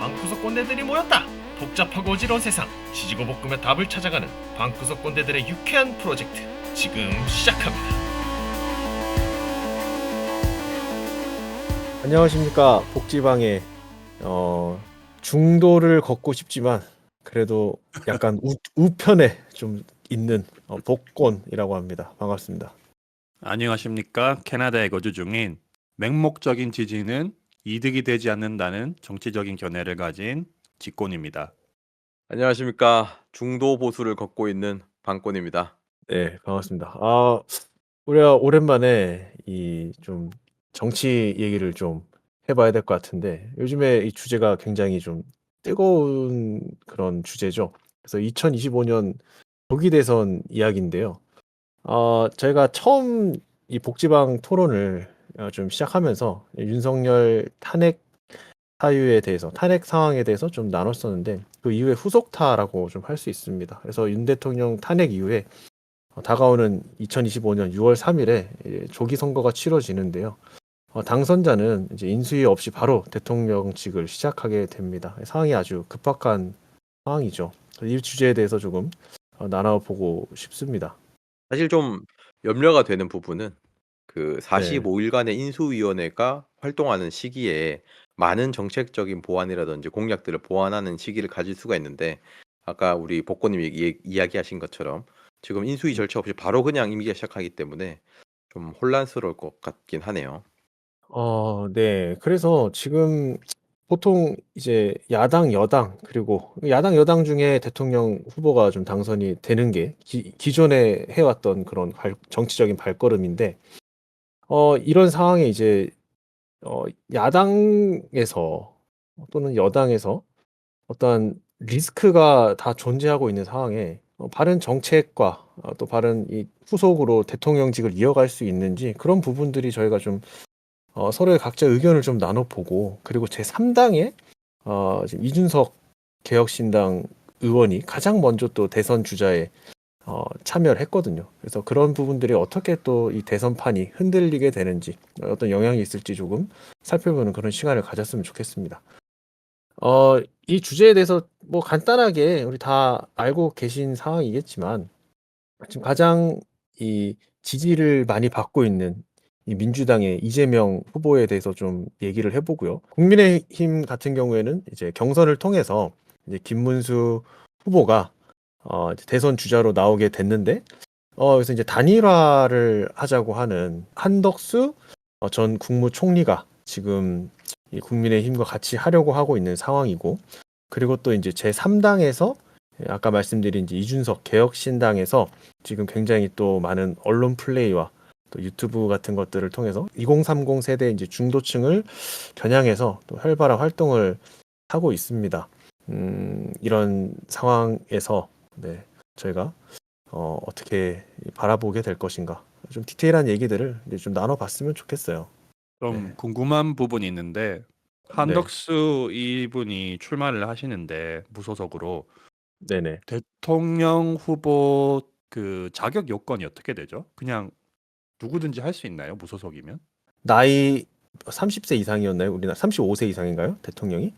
방구석 꼰대들이 모였다. 복잡하고 어지러운 세상, 지지고 볶으며 답을 찾아가는 방구석 꼰대들의 유쾌한 프로젝트, 지금 시작합니다. 안녕하십니까. 복지방의 중도를 걷고 싶지만 그래도 약간 우편에 좀 있는 복권이라고 합니다. 반갑습니다. 안녕하십니까. 캐나다에 거주 중인 맹목적인 지지는 이득이 되지 않는다는 정치적인 견해를 가진 직권입니다. 안녕하십니까. 중도 보수를 걷고 있는 방권입니다. 네, 반갑습니다. 우리가 오랜만에 이 좀 정치 얘기를 좀 해봐야 될 것 같은데 요즘에 이 주제가 굉장히 좀 뜨거운 그런 주제죠. 그래서 2025년 조기 대선 이야기인데요. 저희가 처음 이 복지방 토론을 좀 시작하면서 윤석열 탄핵 사유에 대해서, 탄핵 상황에 대해서 좀 나눴었는데 그 이후에 후속타라고 좀 할 수 있습니다. 그래서 윤 대통령 탄핵 이후에 다가오는 2025년 6월 3일에 조기 선거가 치러지는데요. 당선자는 이제 인수위 없이 바로 대통령직을 시작하게 됩니다. 상황이 아주 급박한 상황이죠. 이 주제에 대해서 조금 나눠보고 싶습니다. 사실 좀 염려가 되는 부분은 그 네. 45일간의 인수위원회가 활동하는 시기에 많은 정책적인 보완이라든지 공약들을 보완하는 시기를 가질 수가 있는데, 아까 우리 복권님이 이야기하신 것처럼 지금 인수위 절차 없이 바로 그냥 임기가 시작하기 때문에 좀 혼란스러울 것 같긴 하네요. 네. 그래서 지금 보통 이제 야당, 여당, 그리고 야당, 여당 중에 대통령 후보가 좀 당선이 되는 게 기존에 해왔던 그런 정치적인 발걸음인데, 이런 상황에 이제, 야당에서 또는 여당에서 어떠한 리스크가 다 존재하고 있는 상황에 바른 정책과 또 바른 이 후속으로 대통령직을 이어갈 수 있는지 그런 부분들이 저희가 좀 서로의 각자 의견을 좀 나눠보고, 그리고 제3당의 지금 이준석 개혁신당 의원이 가장 먼저 또 대선 주자에 참여를 했거든요. 그래서 그런 부분들이 어떻게 또 이 대선판이 흔들리게 되는지, 어떤 영향이 있을지 조금 살펴보는 그런 시간을 가졌으면 좋겠습니다. 이 주제에 대해서 뭐 간단하게 우리 다 알고 계신 상황이겠지만, 지금 가장 이 지지를 많이 받고 있는 이 민주당의 이재명 후보에 대해서 좀 얘기를 해보고요. 국민의힘 같은 경우에는 이제 경선을 통해서 이제 김문수 후보가 이제 대선 주자로 나오게 됐는데, 그래서 이제 단일화를 하자고 하는 한덕수 전 국무총리가 지금 이 국민의힘과 같이 하려고 하고 있는 상황이고, 그리고 또 이제 제3당에서 아까 말씀드린 이제 이준석 개혁신당에서 지금 굉장히 또 많은 언론 플레이와 또 유튜브 같은 것들을 통해서 2030 세대 이제 중도층을 겨냥해서 또 활발한 활동을 하고 있습니다. 이런 상황에서 네, 저희가 어떻게 바라보게 될 것인가, 좀 디테일한 얘기들을 이제 좀 나눠봤으면 좋겠어요. 좀 네. 궁금한 부분이 있는데 네. 한덕수 이분이 출마를 하시는데 무소속으로 네네. 대통령 후보 그 자격 요건이 어떻게 되죠? 그냥 누구든지 할 수 있나요? 무소속이면? 나이 30세 이상이었나요? 우리나라 35세 이상인가요? 대통령이?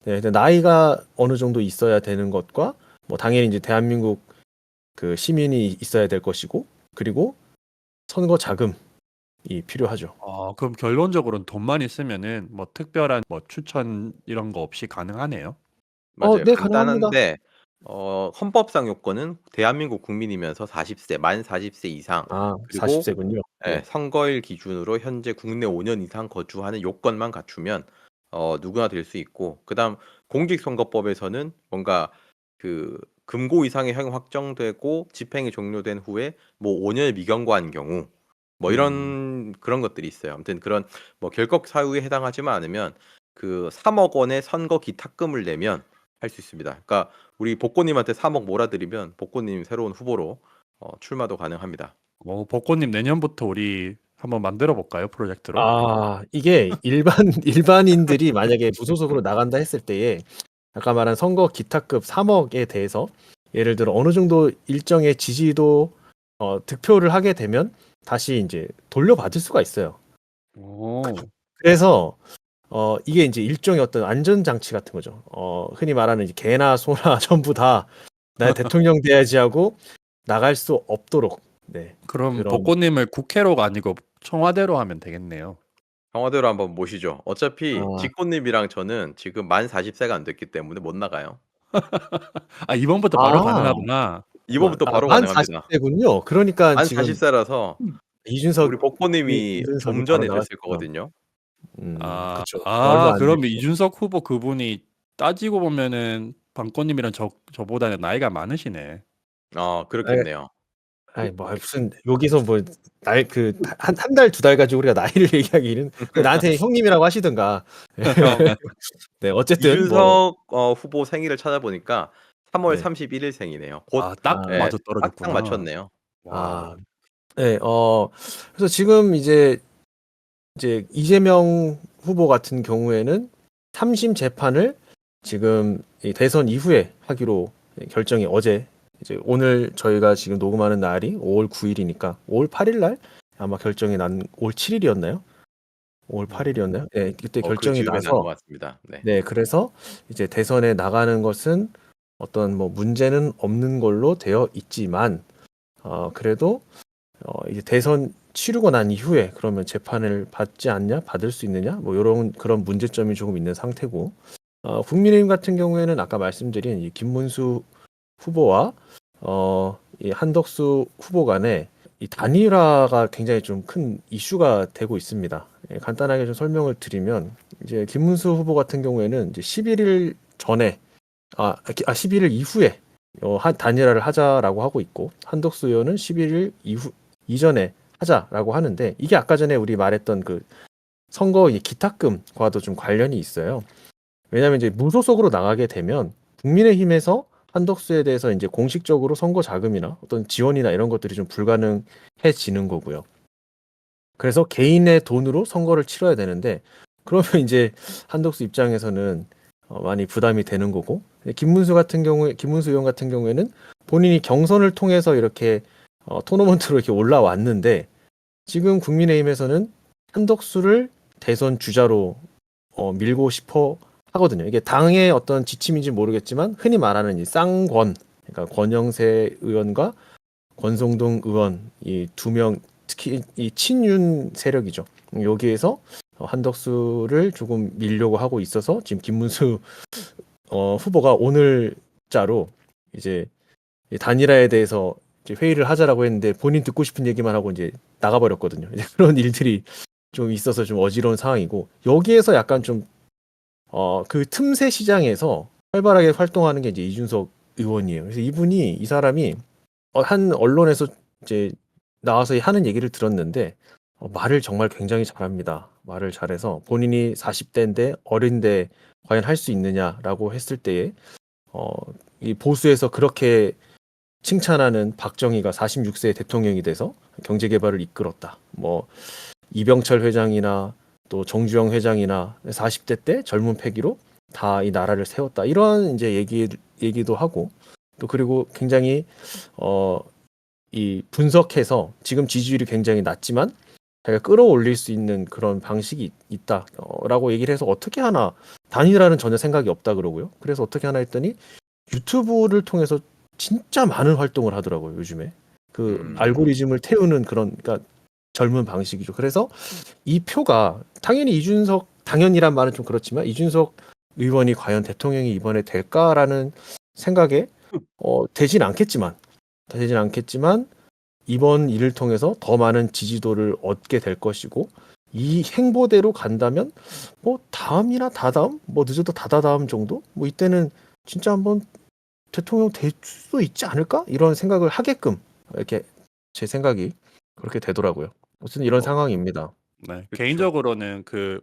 네, 근데 나이가 어느 정도 있어야 되는 것과, 뭐 당연히 이제 대한민국 그 시민이 있어야 될 것이고, 그리고 선거 자금이 필요하죠. 그럼 결론적으로는 돈만 있으면은 뭐 특별한 뭐 추천 이런 거 없이 가능하네요. 맞아요. 네, 가능합니다. 간단한데 헌법상 요건은 대한민국 국민이면서 40세, 만 40세 이상, 그리고 40세군요. 네. 선거일 기준으로 현재 국내 5년 이상 거주하는 요건만 갖추면 누구나 될 수 있고, 그다음 공직선거법에서는 뭔가 그 금고 이상의 형이 확정되고 집행이 종료된 후에 뭐 5년의 미경과한 경우, 뭐 이런 그런 것들이 있어요. 아무튼 그런 뭐 결격 사유에 해당하지만 않으면 그 3억 원의 선거 기탁금을 내면 할 수 있습니다. 그러니까 우리 복권님한테 3억 몰아드리면 복권님 새로운 후보로 출마도 가능합니다. 복권님 내년부터 우리 한번 만들어 볼까요? 프로젝트로? 이게 일반인들이 만약에 무소속으로 나간다 했을 때에 아까 말한 선거 기탁급 3억에 대해서 예를 들어 어느 정도 일정의 지지도 득표를 하게 되면 다시 이제 돌려받을 수가 있어요. 오. 그래서 이게 이제 일종의 어떤 안전장치 같은 거죠. 흔히 말하는 이제 개나 소나 전부 다 나의 대통령 돼야지 하고 나갈 수 없도록 네. 그럼 그런 복고님을 국회로가 아니고 청와대로 하면 되겠네요. 청와대로 한번 모시죠. 어차피 아, 직고님이랑 저는 지금 만 40세가 안 됐기 때문에 못 나가요. 아, 이번부터 바로 아, 가능하구나. 이번부터 바로 만 가능합니다. 40대군요. 그러니까 만 지금 40세라서 이준석 우리 복고님이 이준석이 좀 바로 전에 됐을 나갔구나. 거거든요. 그쵸. 얼마 안 그럼 됐죠. 이준석 후보 그분이 따지고 보면은 방꼬님이랑 저보다는 나이가 많으시네. 그렇겠네요. 아이 뭐 무슨 여기서 뭐 날 그 한 달 두 달 가지고 우리가 나이를 얘기하기는 나한테 형님이라고 하시든가. 형 네 어쨌든 뭐 이준석 후보 생일을 찾아보니까 3월 네. 31일 생이네요. 곧 딱 아, 맞아 딱 떨어졌구나. 맞췄네요. 아, 네, 그래서 지금 이제 이재명 후보 같은 경우에는 3심 재판을 지금 이 대선 이후에 하기로 결정이 어제 이제 오늘 저희가 지금 녹음하는 날이 5월 9일이니까 5월 8일 날 아마 결정이 난 5월 7일이었나요? 5월 8일이었나요? 네, 그때 그 결정이 즈음에 난 것 나서 같습니다. 네. 네, 그래서 이제 대선에 나가는 것은 어떤 뭐 문제는 없는 걸로 되어 있지만 그래도 이제 대선 치르고 난 이후에 그러면 재판을 받지 않냐, 받을 수 있느냐, 뭐 이런 그런 문제점이 조금 있는 상태고, 국민의힘 같은 경우에는 아까 말씀드린 이 김문수 후보와 이 한덕수 후보 간에 이 단일화가 굉장히 좀 큰 이슈가 되고 있습니다. 예, 간단하게 좀 설명을 드리면 이제 김문수 후보 같은 경우에는 이제 11일 전에 11일 이후에 한 단일화를 하자라고 하고 있고 한덕수 의원은 11일 이전에 하자라고 하는데 이게 아까 전에 우리 말했던 그 선거 이 기탁금과도 좀 관련이 있어요. 왜냐하면 이제 무소속으로 나가게 되면 국민의힘에서 한덕수에 대해서 이제 공식적으로 선거 자금이나 어떤 지원이나 이런 것들이 좀 불가능해지는 거고요. 그래서 개인의 돈으로 선거를 치러야 되는데 그러면 이제 한덕수 입장에서는 많이 부담이 되는 거고 김문수 의원 같은 경우에는 본인이 경선을 통해서 이렇게 토너먼트로 이렇게 올라왔는데 지금 국민의힘에서는 한덕수를 대선 주자로 밀고 싶어 하거든요. 이게 당의 어떤 지침인지 모르겠지만 흔히 말하는 이 쌍권, 그러니까 권영세 의원과 권성동 의원 이 두 명 특히 이 친윤 세력이죠. 여기에서 한덕수를 조금 밀려고 하고 있어서 지금 김문수 후보가 오늘자로 이제 이 단일화에 대해서 이제 회의를 하자라고 했는데 본인 듣고 싶은 얘기만 하고 이제 나가버렸거든요. 이제 그런 일들이 좀 있어서 좀 어지러운 상황이고 여기에서 약간 좀 그 틈새 시장에서 활발하게 활동하는 게 이제 이준석 의원이에요. 그래서 이 사람이 한 언론에서 이제 나와서 하는 얘기를 들었는데 말을 정말 굉장히 잘합니다. 말을 잘해서 본인이 40대인데 어린데 과연 할 수 있느냐라고 했을 때에 이 보수에서 그렇게 칭찬하는 박정희가 46세 대통령이 돼서 경제 개발을 이끌었다. 뭐 이병철 회장이나 또 정주영 회장이나 40대 때 젊은 패기로 다 이 나라를 세웠다. 이런 이제 얘기도 하고 또 그리고 굉장히 이 분석해서 지금 지지율이 굉장히 낮지만 자기가 끌어올릴 수 있는 그런 방식이 있다라고 얘기를 해서 어떻게 하나 단일화는 전혀 생각이 없다 그러고요. 그래서 어떻게 하나 했더니 유튜브를 통해서 진짜 많은 활동을 하더라고요, 요즘에. 그 알고리즘을 태우는 그런 그러니까 젊은 방식이죠. 그래서 이 표가 당연이란 말은 좀 그렇지만 이준석 의원이 과연 대통령이 이번에 될까라는 생각에 되진 않겠지만 이번 일을 통해서 더 많은 지지도를 얻게 될 것이고 이 행보대로 간다면 뭐 다음이나 다다음 뭐 늦어도 다다다음 정도 뭐 이때는 진짜 한번 대통령 될 수도 있지 않을까 이런 생각을 하게끔 이렇게 제 생각이 그렇게 되더라고요. 어쨌든 이런 상황입니다. 네. 그쵸. 개인적으로는 그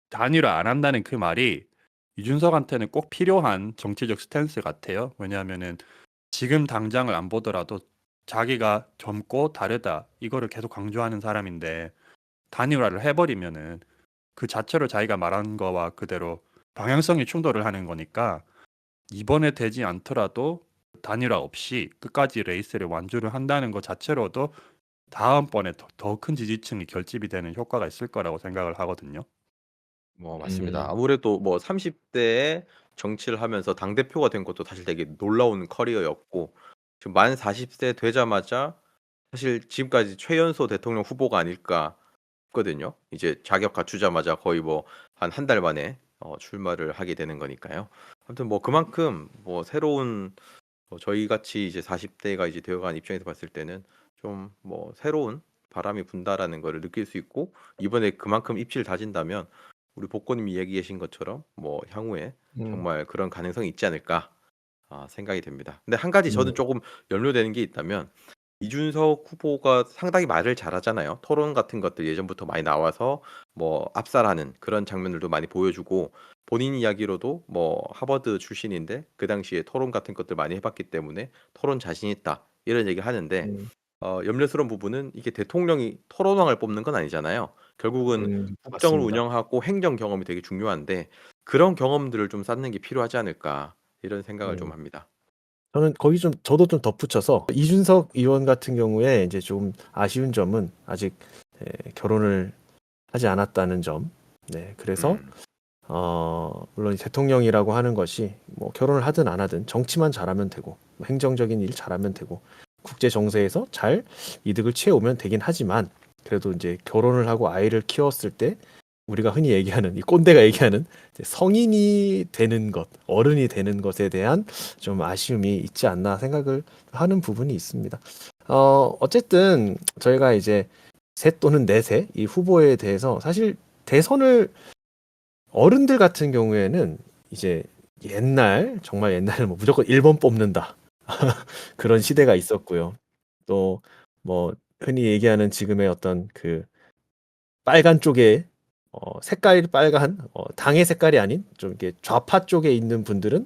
단일화 안 한다는 그 말이 이준석한테는 꼭 필요한 정치적 스탠스 같아요. 왜냐하면은 지금 당장을 안 보더라도 자기가 젊고 다르다 이거를 계속 강조하는 사람인데 단일화를 해버리면은 그 자체로 자기가 말한 거와 그대로 방향성이 충돌을 하는 거니까 이번에 되지 않더라도 단일화 없이 끝까지 레이스를 완주를 한다는 것 자체로도 다음번에 더 큰 지지층이 결집이 되는 효과가 있을 거라고 생각을 하거든요. 뭐 맞습니다. 음. 아무래도 뭐 30대에 정치를 하면서 당대표가 된 것도 사실 되게 놀라운 커리어였고 지금 만 40세 되자마자 사실 지금까지 최연소 대통령 후보가 아닐까 싶거든요. 이제 자격 갖추자마자 거의 뭐 한 달 만에 출마를 하게 되는 거니까요. 아무튼 뭐 그만큼 뭐 새로운 저희 같이 이제 40대가 이제 되어가는 입장에서 봤을 때는 좀 뭐 새로운 바람이 분다라는 거를 느낄 수 있고 이번에 그만큼 입지를 다진다면 우리 복권님이 얘기하신 것처럼 뭐 향후에 음. 정말 그런 가능성이 있지 않을까 생각이 됩니다. 근데 한 가지 저는 음. 조금 염려되는 게 있다면 이준석 후보가 상당히 말을 잘하잖아요. 토론 같은 것들 예전부터 많이 나와서 뭐 압살하는 그런 장면들도 많이 보여주고 본인 이야기로도 뭐 하버드 출신인데 그 당시에 토론 같은 것들 많이 해봤기 때문에 토론 자신 있다 이런 얘기를 하는데 음. 염려스러운 부분은 이게 대통령이 토론왕을 뽑는 건 아니잖아요. 결국은 국정을 맞습니다. 운영하고 행정 경험이 되게 중요한데 그런 경험들을 좀 쌓는 게 필요하지 않을까 이런 생각을 좀 음. 합니다. 저는 거기 좀 저도 좀 덧붙여서 이준석 의원 같은 경우에 이제 좀 아쉬운 점은 아직 결혼을 하지 않았다는 점. 네, 그래서 음, 물론 대통령이라고 하는 것이 뭐 결혼을 하든 안 하든 정치만 잘하면 되고 뭐 행정적인 일 잘하면 되고 국제 정세에서 잘 이득을 취해오면 되긴 하지만 그래도 이제 결혼을 하고 아이를 키웠을 때 우리가 흔히 얘기하는 이 꼰대가 얘기하는 이제 성인이 되는 것, 어른이 되는 것에 대한 좀 아쉬움이 있지 않나 생각을 하는 부분이 있습니다. 어쨌든 저희가 이제 셋 또는 넷의 이 후보에 대해서 사실 대선을 어른들 같은 경우에는 이제 옛날 정말 옛날 뭐 무조건 1번 뽑는다 그런 시대가 있었고요. 또 뭐 흔히 얘기하는 지금의 어떤 그 빨간 쪽에 색깔이 빨간 당의 색깔이 아닌 좀 이렇게 좌파 쪽에 있는 분들은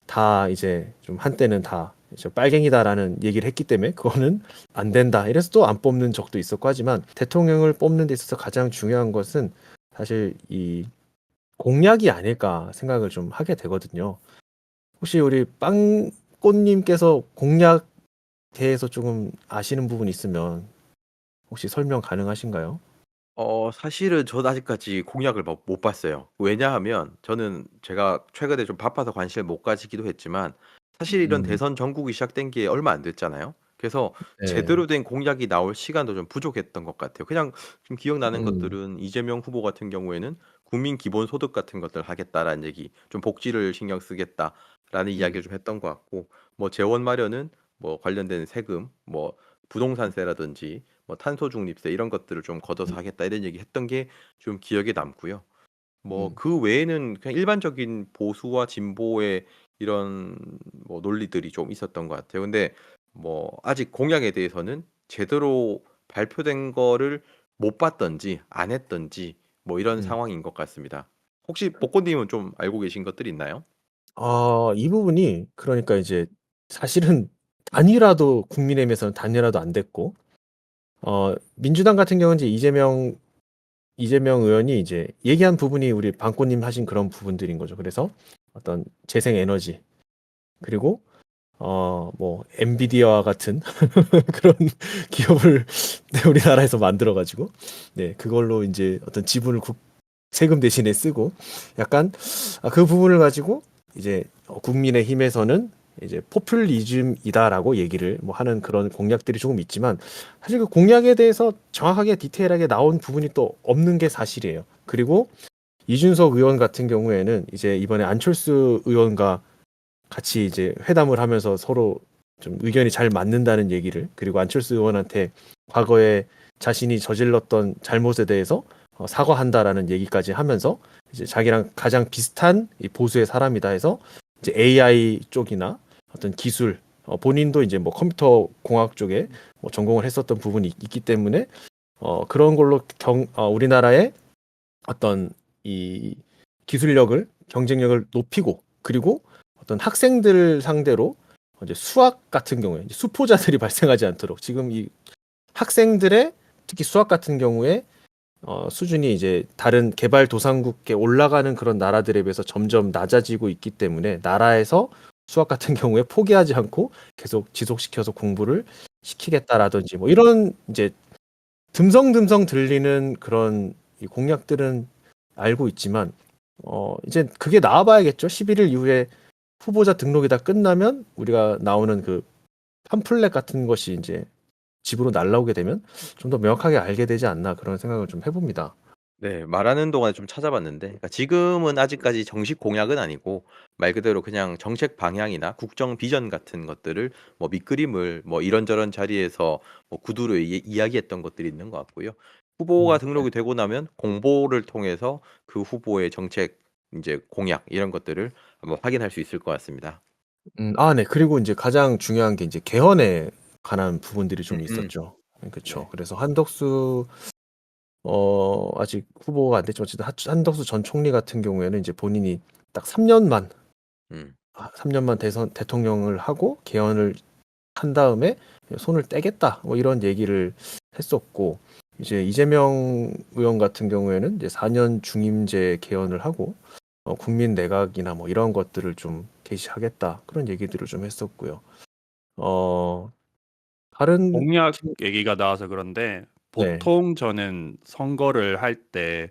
다 이제 좀 한때는 다 이제 빨갱이다라는 얘기를 했기 때문에 그거는 안 된다. 이래서 또 안 뽑는 적도 있었고 하지만 대통령을 뽑는 데 있어서 가장 중요한 것은 사실 이 공약이 아닐까 생각을 좀 하게 되거든요. 혹시 우리 빵꽃님께서 공약 대해서 조금 아시는 부분 있으면 혹시 설명 가능하신가요? 사실은 저는 아직까지 공약을 못 봤어요. 왜냐하면 저는 제가 최근에 좀 바빠서 관심을 못 가지기도 했지만 사실 이런 음, 대선 전국이 시작된 게 얼마 안 됐잖아요. 그래서 네. 제대로 된 공약이 나올 시간도 좀 부족했던 것 같아요. 그냥 좀 기억나는 음, 것들은 이재명 후보 같은 경우에는 국민 기본소득 같은 것들 하겠다라는 얘기, 좀 복지를 신경 쓰겠다라는 음, 이야기를 좀 했던 것 같고, 뭐 재원 마련은 뭐 관련된 세금, 뭐 부동산세라든지 뭐 탄소 중립세 이런 것들을 좀 걷어서 음, 하겠다 이런 얘기 했던 게 좀 기억에 남고요. 뭐 음, 그 외에는 그냥 일반적인 보수와 진보의 이런 뭐 논리들이 좀 있었던 것 같아요. 근데 뭐 아직 공약에 대해서는 제대로 발표된 거를 못 봤던지 안 했던지 뭐 이런 음. 상황인 것 같습니다. 혹시 복권님은 좀 알고 계신 것들이 있나요? 이 부분이 그러니까 이제 사실은 단일화도 국민의힘에서는 단일화도 안 됐고 민주당 같은 경우는 이제 이재명 의원이 이제 얘기한 부분이 우리 방꽃님 하신 그런 부분들인 거죠. 그래서 어떤 재생 에너지 그리고 뭐 엔비디아와 같은 그런 기업을 네, 우리나라에서 만들어 가지고 네, 그걸로 이제 어떤 지분을 세금 대신에 쓰고 약간 그 부분을 가지고 이제 국민의힘에서는 이제 포퓰리즘이다라고 얘기를 뭐 하는 그런 공약들이 조금 있지만 사실 그 공약에 대해서 정확하게 디테일하게 나온 부분이 또 없는 게 사실이에요. 그리고 이준석 의원 같은 경우에는 이제 이번에 안철수 의원과 같이 이제 회담을 하면서 서로 좀 의견이 잘 맞는다는 얘기를 그리고 안철수 의원한테 과거에 자신이 저질렀던 잘못에 대해서 사과한다라는 얘기까지 하면서 이제 자기랑 가장 비슷한 이 보수의 사람이다 해서 이제 AI 쪽이나 어떤 기술 본인도 이제 뭐 컴퓨터 공학 쪽에 뭐 전공을 했었던 부분이 있기 때문에 그런 걸로 우리나라의 어떤 이 기술력을 경쟁력을 높이고 그리고 어떤 학생들 상대로 이제 수학 같은 경우에 이제 수포자들이 발생하지 않도록 지금 이 학생들의 특히 수학 같은 경우에 수준이 이제 다른 개발도상국에 올라가는 그런 나라들에 비해서 점점 낮아지고 있기 때문에 나라에서 수학 같은 경우에 포기하지 않고 계속 지속시켜서 공부를 시키겠다라든지 뭐 이런 이제 듬성듬성 들리는 그런 이 공약들은 알고 있지만 이제 그게 나와봐야겠죠. 11일 이후에 후보자 등록이 다 끝나면 우리가 나오는 그 팜플렛 같은 것이 이제 집으로 날라오게 되면 좀 더 명확하게 알게 되지 않나 그런 생각을 좀 해봅니다. 네. 말하는 동안에 좀 찾아봤는데 그러니까 지금은 아직까지 정식 공약은 아니고 말 그대로 그냥 정책 방향이나 국정 비전 같은 것들을 뭐 밑그림을 뭐 이런저런 자리에서 뭐 구두로 이야기했던 것들이 있는 것 같고요. 후보가 네. 등록이 되고 나면 공보를 통해서 그 후보의 정책 인제 공약 이런 것들을 한번 확인할 수 있을 것 같습니다. 네. 그리고 이제 가장 중요한 게 이제 개헌에 관한 부분들이 좀 음음. 있었죠. 그쵸. 네. 그래서 한덕수 아직 후보가 안 됐지만 어쨌든 한덕수 전 총리 같은 경우에는 이제 본인이 딱 3년만 음. 3년만 대통령을 하고 개헌을 한 다음에 손을 떼겠다 뭐 이런 얘기를 했었고 이제 이재명 의원 같은 경우에는 이제 4년 중임제 개헌을 하고 국민 내각이나 뭐 이런 것들을 좀 개시하겠다 그런 얘기들을 좀 했었고요. 다른 공약 얘기가 나와서 그런데 네, 보통 저는 선거를 할 때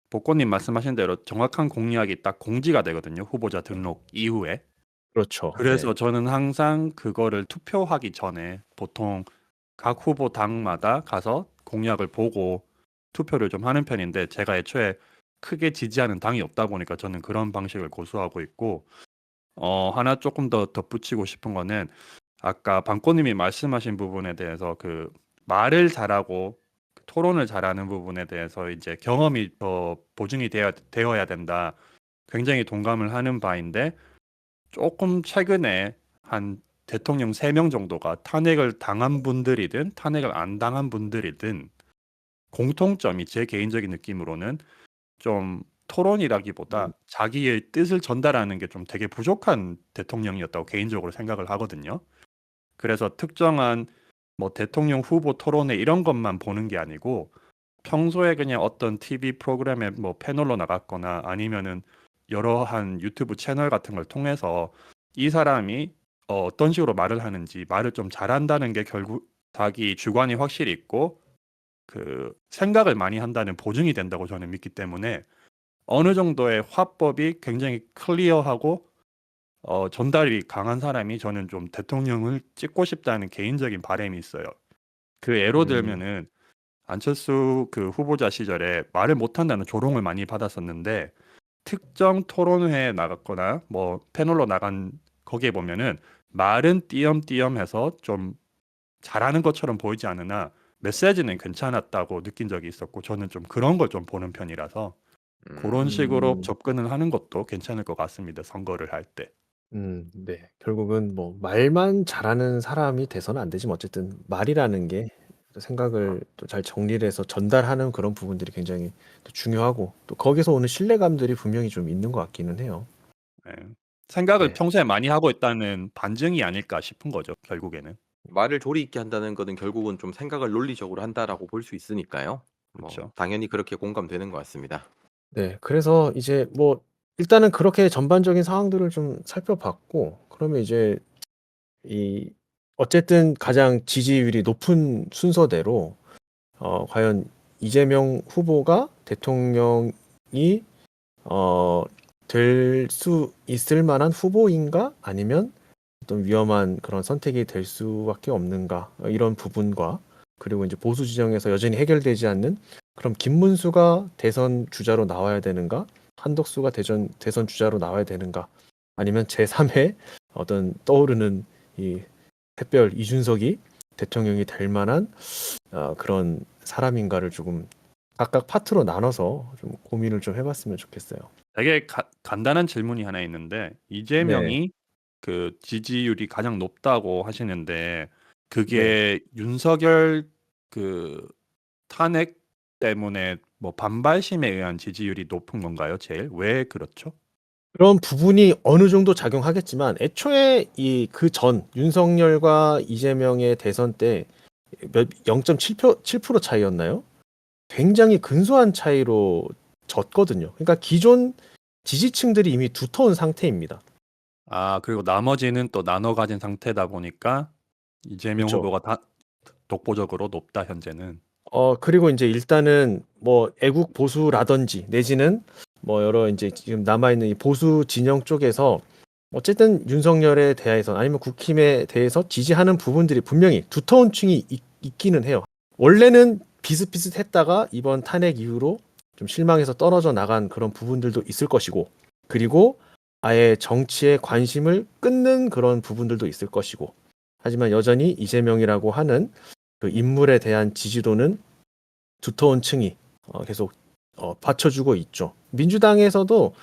복권님 말씀하신 대로 정확한 공약이 딱 공지가 되거든요. 후보자 등록 이후에. 그렇죠. 그래서 네, 저는 항상 그거를 투표하기 전에 보통 각 후보 당마다 가서 공약을 보고 투표를 좀 하는 편인데 제가 애초에 크게 지지하는 당이 없다 보니까 저는 그런 방식을 고수하고 있고 하나 조금 더 덧붙이고 싶은 거는 아까 방꼬님이 말씀하신 부분에 대해서 그 말을 잘하고 토론을 잘하는 부분에 대해서 이제 경험이 더 보증이 되어야 된다. 굉장히 동감을 하는 바인데 조금 최근에 한 대통령 3명 정도가 탄핵을 당한 분들이든 탄핵을 안 당한 분들이든 공통점이 제 개인적인 느낌으로는 좀 토론이라기보다 자기의 뜻을 전달하는 게 좀 되게 부족한 대통령이었다고 개인적으로 생각을 하거든요. 그래서 특정한 뭐 대통령 후보 토론회 이런 것만 보는 게 아니고 평소에 그냥 어떤 TV 프로그램에 뭐 패널로 나갔거나 아니면은 여러한 유튜브 채널 같은 걸 통해서 이 사람이 어떤 식으로 말을 하는지 말을 좀 잘한다는 게 결국 자기 주관이 확실히 있고 그 생각을 많이 한다는 보증이 된다고 저는 믿기 때문에 어느 정도의 화법이 굉장히 클리어하고 전달이 강한 사람이 저는 좀 대통령을 찍고 싶다는 개인적인 바람이 있어요. 그 예로 음, 들면은 안철수 그 후보자 시절에 말을 못한다는 조롱을 많이 받았었는데 특정 토론회에 나갔거나 뭐 패널로 나간 거기에 보면은 말은 띄엄띄엄해서 좀 잘하는 것처럼 보이지 않으나 메시지는 괜찮았다고 느낀 적이 있었고 저는 좀 그런 걸 좀 보는 편이라서 그런 식으로 음, 접근을 하는 것도 괜찮을 것 같습니다. 선거를 할 때. 네. 결국은 뭐 말만 잘하는 사람이 돼서는 안 되지만 어쨌든 말이라는 게 생각을 또 잘 정리를 해서 전달하는 그런 부분들이 굉장히 또 중요하고 또 거기서 오는 신뢰감들이 분명히 좀 있는 것 같기는 해요. 예. 생각을 네. 평소에 많이 하고 있다는 반증이 아닐까 싶은 거죠, 결국에는. 말을 조리 있게 한다는 거는 결국은 좀 생각을 논리적으로 한다라고 볼 수 있으니까요. 뭐 그렇죠. 당연히 그렇게 공감되는 것 같습니다. 네. 그래서 이제 뭐 일단은 그렇게 전반적인 상황들을 좀 살펴봤고 그러면 이제 이 어쨌든 가장 지지율이 높은 순서대로 과연 이재명 후보가 대통령이 될 수 있을 만한 후보인가? 아니면 어떤 위험한 그런 선택이 될 수밖에 없는가? 이런 부분과 그리고 이제 보수 지정에서 여전히 해결되지 않는 그럼 김문수가 대선 주자로 나와야 되는가? 한덕수가 대선 주자로 나와야 되는가? 아니면 제3의 어떤 떠오르는 이 샛별 이준석이 대통령이 될 만한 그런 사람인가를 조금 각각 파트로 나눠서 좀 고민을 좀 해봤으면 좋겠어요. 되게 간단한 질문이 하나 있는데 네, 이재명이 그 지지율이 가장 높다고 하시는데 네. 그게 윤석열 그 탄핵 때문에 뭐 반발심에 의한 지지율이 높은 건가요, 제일? 왜 그렇죠? 그런 부분이 어느 정도 작용하겠지만 애초에 이 그 전 윤석열과 이재명의 대선 때 0.7% 차이였나요? 굉장히 근소한 차이로 졌거든요. 그러니까 기존 지지층들이 이미 두터운 상태입니다. 아, 그리고 나머지는 또 나눠 가진 상태다 보니까 이재명 그렇죠. 후보가 독보적으로 높다, 현재는. 그리고 이제 일단은 뭐 애국 보수라든지 내지는 뭐 여러 이제 지금 남아있는 이 보수 진영 쪽에서 어쨌든 윤석열에 대해서 아니면 국힘에 대해서 지지하는 부분들이 분명히 두터운 층이 있기는 해요. 원래는 비슷비슷했다가 이번 탄핵 이후로 좀 실망해서 떨어져 나간 그런 부분들도 있을 것이고, 그리고 아예 정치에 관심을 끊는 그런 부분들도 있을 것이고, 하지만 여전히 이재명이라고 하는 그 인물에 대한 지지도는 두터운 층이 계속 받쳐주고 있죠. 민주당에서도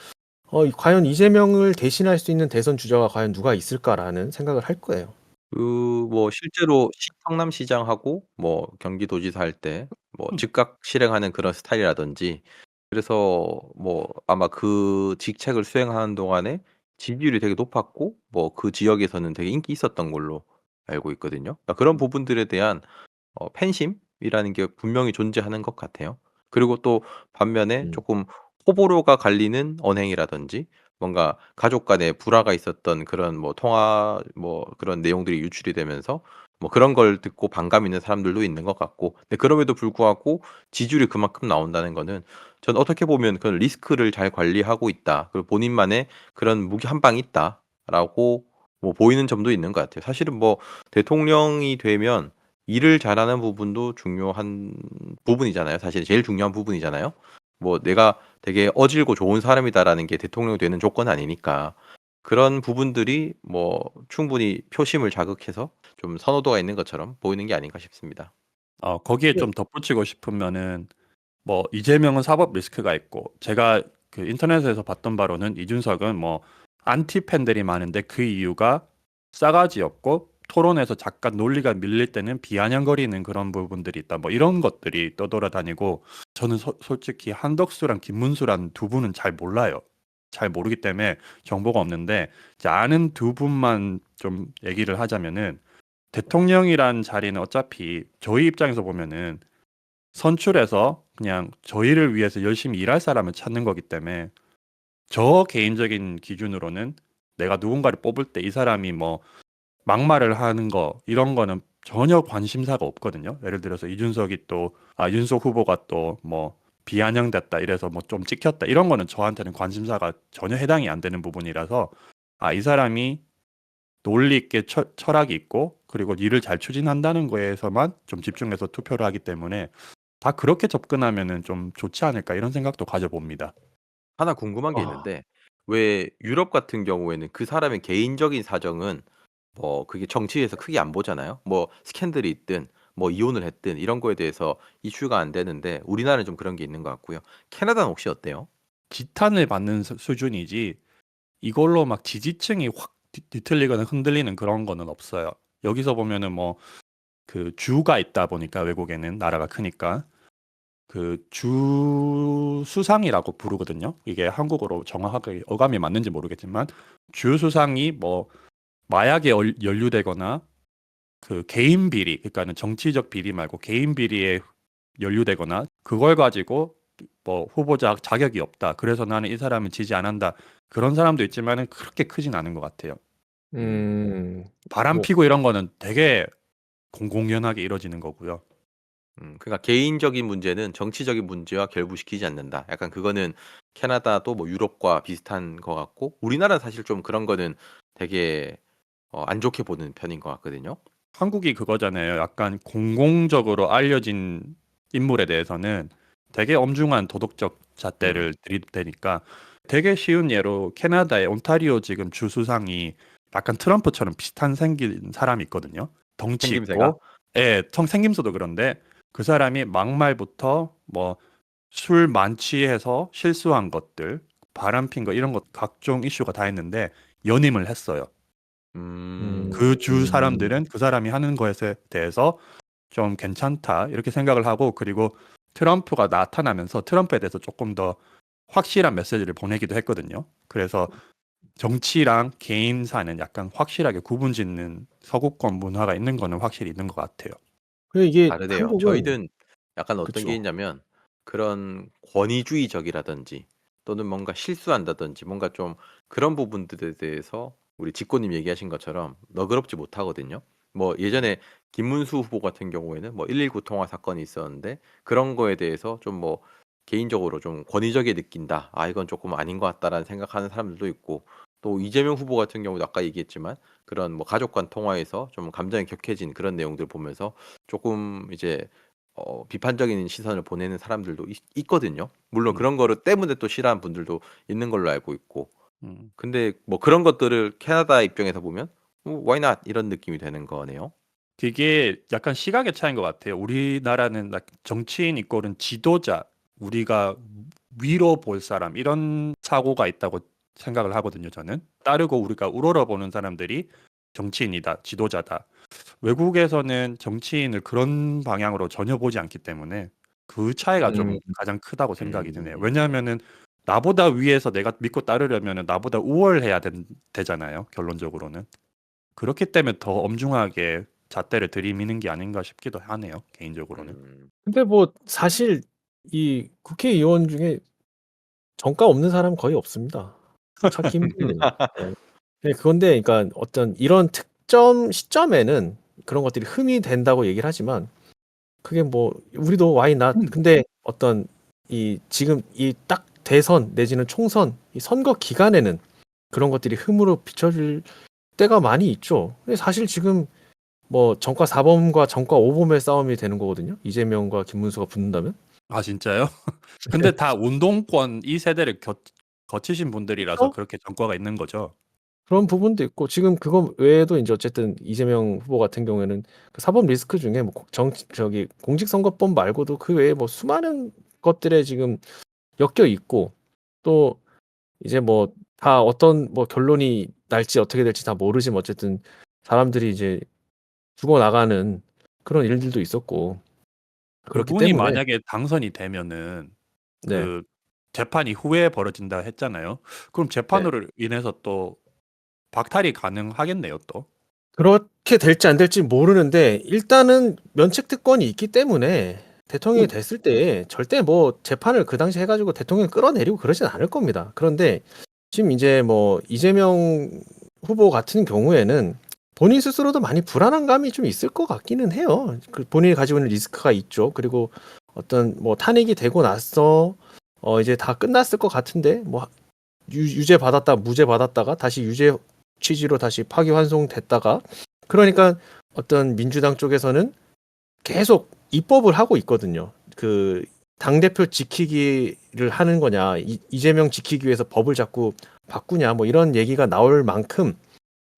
과연 이재명을 대신할 수 있는 대선 주자가 과연 누가 있을까라는 생각을 할 거예요. 뭐 실제로 성남시장하고 뭐 경기도지사 할 때 뭐 즉각 실행하는 그런 스타일이라든지, 그래서 뭐 아마 그 직책을 수행하는 동안에 지지율이 되게 높았고 뭐 그 지역에서는 되게 인기 있었던 걸로 알고 있거든요. 그러니까 그런 부분들에 대한 팬심이라는 게 분명히 존재하는 것 같아요. 그리고 또 반면에 음. 조금 호불호가 갈리는 언행이라든지 뭔가 가족 간에 불화가 있었던 그런 뭐 통화 뭐 그런 내용들이 유출이 되면서 뭐 그런 걸 듣고 반감 있는 사람들도 있는 것 같고, 근데 그럼에도 불구하고 지지율이 그만큼 나온다는 거는 저는 어떻게 보면 그런 리스크를 잘 관리하고 있다. 그리고 본인만의 그런 무기 한 방이 있다라고 뭐 보이는 점도 있는 것 같아요. 사실은 뭐 대통령이 되면 일을 잘하는 부분도 중요한 부분이잖아요. 사실 제일 중요한 부분이잖아요. 뭐 내가 되게 어질고 좋은 사람이다라는 게 대통령이 되는 조건은 아니니까, 그런 부분들이 뭐 충분히 표심을 자극해서 좀 선호도가 있는 것처럼 보이는 게 아닌가 싶습니다. 거기에 네. 좀 덧붙이고 싶으면은 뭐 이재명은 사법 리스크가 있고, 제가 그 인터넷에서 봤던 바로는 이준석은 뭐 안티 팬들이 많은데 그 이유가 싸가지였고 토론에서 잠깐 논리가 밀릴 때는 비아냥거리는 그런 부분들이 있다, 뭐 이런 것들이 떠돌아다니고, 저는 솔직히 한덕수랑 김문수란 두 분은 잘 몰라요. 잘 모르기 때문에 정보가 없는데, 이제 아는 두 분만 좀 얘기를 하자면은, 대통령이란 자리는 어차피 저희 입장에서 보면은 선출해서 그냥 저희를 위해서 열심히 일할 사람을 찾는 거기 때문에, 저 개인적인 기준으로는 내가 누군가를 뽑을 때 이 사람이 뭐 막말을 하는 거 이런 거는 전혀 관심사가 없거든요. 예를 들어서 이준석이 또 윤석 후보가 또 뭐 비아냥됐다 이래서 뭐 좀 찍혔다 이런 거는 저한테는 관심사가 전혀 해당이 안 되는 부분이라서, 이 사람이 논리 있게 철학이 있고 그리고 일을 잘 추진한다는 거에서만 좀 집중해서 투표를 하기 때문에 다 그렇게 접근하면은 좀 좋지 않을까 이런 생각도 가져봅니다. 하나 궁금한 게 아, 있는데, 왜 유럽 같은 경우에는 그 사람의 개인적인 사정은 뭐 그게 정치에서 크게 안 보잖아요. 뭐 스캔들이 있든 뭐 이혼을 했든 이런 거에 대해서 이슈가 안 되는데, 우리나라는 좀 그런 게 있는 것 같고요. 캐나다는 혹시 어때요? 지탄을 받는 수준이지 이걸로 막 지지층이 확 뒤틀리거나 흔들리는 그런 거는 없어요. 여기서 보면은 뭐 그 주가 있다 보니까, 외국에는 나라가 크니까 그 주 수상이라고 부르거든요. 이게 한국어로 정확하게 어감이 맞는지 모르겠지만, 주 수상이 뭐 마약에 연루되거나 그 개인 비리, 그러니까는 정치적 비리 말고 개인 비리에 연루되거나 그걸 가지고 뭐 후보자 자격이 없다, 그래서 나는 이 사람을 지지 안 한다, 그런 사람도 있지만은 그렇게 크진 않은 것 같아요. 음, 바람 뭐, 피고 이런 거는 되게 공공연하게 이루어지는 거고요. 그러니까 개인적인 문제는 정치적인 문제와 결부시키지 않는다. 약간 그거는 캐나다도 뭐 유럽과 비슷한 것 같고, 우리나라는 사실 좀 그런 거는 되게 안 좋게 보는 편인 것 같거든요. 한국이 그거잖아요. 약간 공공적으로 알려진 인물에 대해서는 되게 엄중한 도덕적 음. 잣대를 들이대니까, 되게 쉬운 예로 캐나다의 온타리오 지금 주 수상이 약간 트럼프처럼 비슷한 생긴 사람이 있거든요. 덩치 생김새가. 있고, 예, 생김새도 그런데 그 사람이 막말부터 뭐 술 만취해서 실수한 것들, 바람핀 거 이런 것 각종 이슈가 다 있는데 연임을 했어요. 음, 음. 그 주 음, 사람들은 그 사람이 하는 것에 대해서 좀 괜찮다 이렇게 생각을 하고, 그리고 트럼프가 나타나면서 트럼프에 대해서 조금 더 확실한 메시지를 보내기도 했거든요. 그래서 정치랑 개인사는 약간 확실하게 구분짓는 서구권 문화가 있는 거는 확실히 있는 것 같아요. 그리고 이게 다르대요. 한국은, 저희는 약간 어떤 게 그쵸. 있냐면, 그런 권위주의적이라든지 또는 뭔가 실수한다든지 뭔가 좀 그런 부분들에 대해서 우리 직고님 얘기하신 것처럼 너그럽지 못하거든요. 뭐 예전에 김문수 후보 같은 경우에는 뭐 119 통화 사건이 있었는데 그런 거에 대해서 좀 뭐 개인적으로 좀 권위적이 느낀다. 아 이건 조금 아닌 것 같다라는 생각하는 사람들도 있고 또 이재명 후보 같은 경우도 아까 얘기했지만 그런 뭐 가족 간 통화에서 좀 감정이 격해진 그런 내용들 보면서 조금 이제 비판적인 시선을 보내는 사람들도 있거든요. 물론 음. 그런 거를 때문에 또 싫어하는 분들도 있는 걸로 알고 있고. 음. 근데 뭐 그런 것들을 캐나다 입장에서 보면 why not 이런 느낌이 되는 거네요. 그게 약간 시각의 차이인 것 같아요. 우리나라는 정치인 이꼴은 지도자, 우리가 위로 볼 사람 이런 사고가 있다고 생각을 하거든요. 저는 따르고 우리가 우러러보는 사람들이 정치인이다, 지도자다. 외국에서는 정치인을 그런 방향으로 전혀 보지 않기 때문에 그 차이가 좀 음. 가장 크다고 생각이 드네요. 음. 왜냐하면은 나보다 위에서 내가 믿고 따르려면은 나보다 우월해야 되잖아요. 결론적으로는. 그렇기 때문에 더 엄중하게 잣대를 들이미는 게 아닌가 싶기도 하네요. 개인적으로는. 근데 뭐 사실 이 국회의원 중에 정가 없는 사람 거의 없습니다. 찾기 힘들거든요. 네. 네, 그건데 그러니까 어떤 이런 특정 시점에는 그런 것들이 흠이 된다고 얘기를 하지만 그게 뭐 우리도 why not 근데 어떤 이 지금 이 딱 대선 내지는 총선 이 선거 기간에는 그런 것들이 흠으로 비춰질 때가 많이 있죠. 근데 사실 지금 뭐 정과 4범과 정과 5범의 싸움이 되는 거거든요. 이재명과 김문수가 붙는다면. 아 진짜요? 근데 다 운동권 이 세대를 거치신 분들이라서 그렇죠? 그렇게 전과가 있는 거죠. 그런 부분도 있고 지금 그거 외에도 이제 어쨌든 이재명 후보 같은 경우에는 그 사법 리스크 중에 뭐 저기 공직선거법 말고도 그 외에 뭐 수많은 것들에 지금 엮여 있고 또 이제 뭐 다 어떤 뭐 결론이 날지 어떻게 될지 다 모르지만 어쨌든 사람들이 이제 죽어나가는 그런 일들도 있었고 그렇기 그분이 때문에 만약에 당선이 되면은 네. 그 재판이 후에 벌어진다 했잖아요. 그럼 네. 재판으로 인해서 또 박탈이 가능하겠네요, 또. 그렇게 될지 안 될지 모르는데 일단은 면책 특권이 있기 때문에 대통령이 됐을 때 절대 뭐 재판을 그 당시 해가지고 대통령 끌어내리고 그러진 않을 겁니다. 그런데 지금 이제 뭐 이재명 후보 같은 경우에는 본인 스스로도 많이 불안한 감이 좀 있을 것 같기는 해요. 그 본인이 가지고 있는 리스크가 있죠. 그리고 어떤 뭐 탄핵이 되고 나서 이제 다 끝났을 것 같은데 뭐 유죄 받았다 무죄 받았다가 다시 유죄 취지로 다시 파기환송됐다가 그러니까 어떤 민주당 쪽에서는 계속 입법을 하고 있거든요. 그 당대표 지키기를 하는 거냐 이재명 지키기 위해서 법을 자꾸 바꾸냐 뭐 이런 얘기가 나올 만큼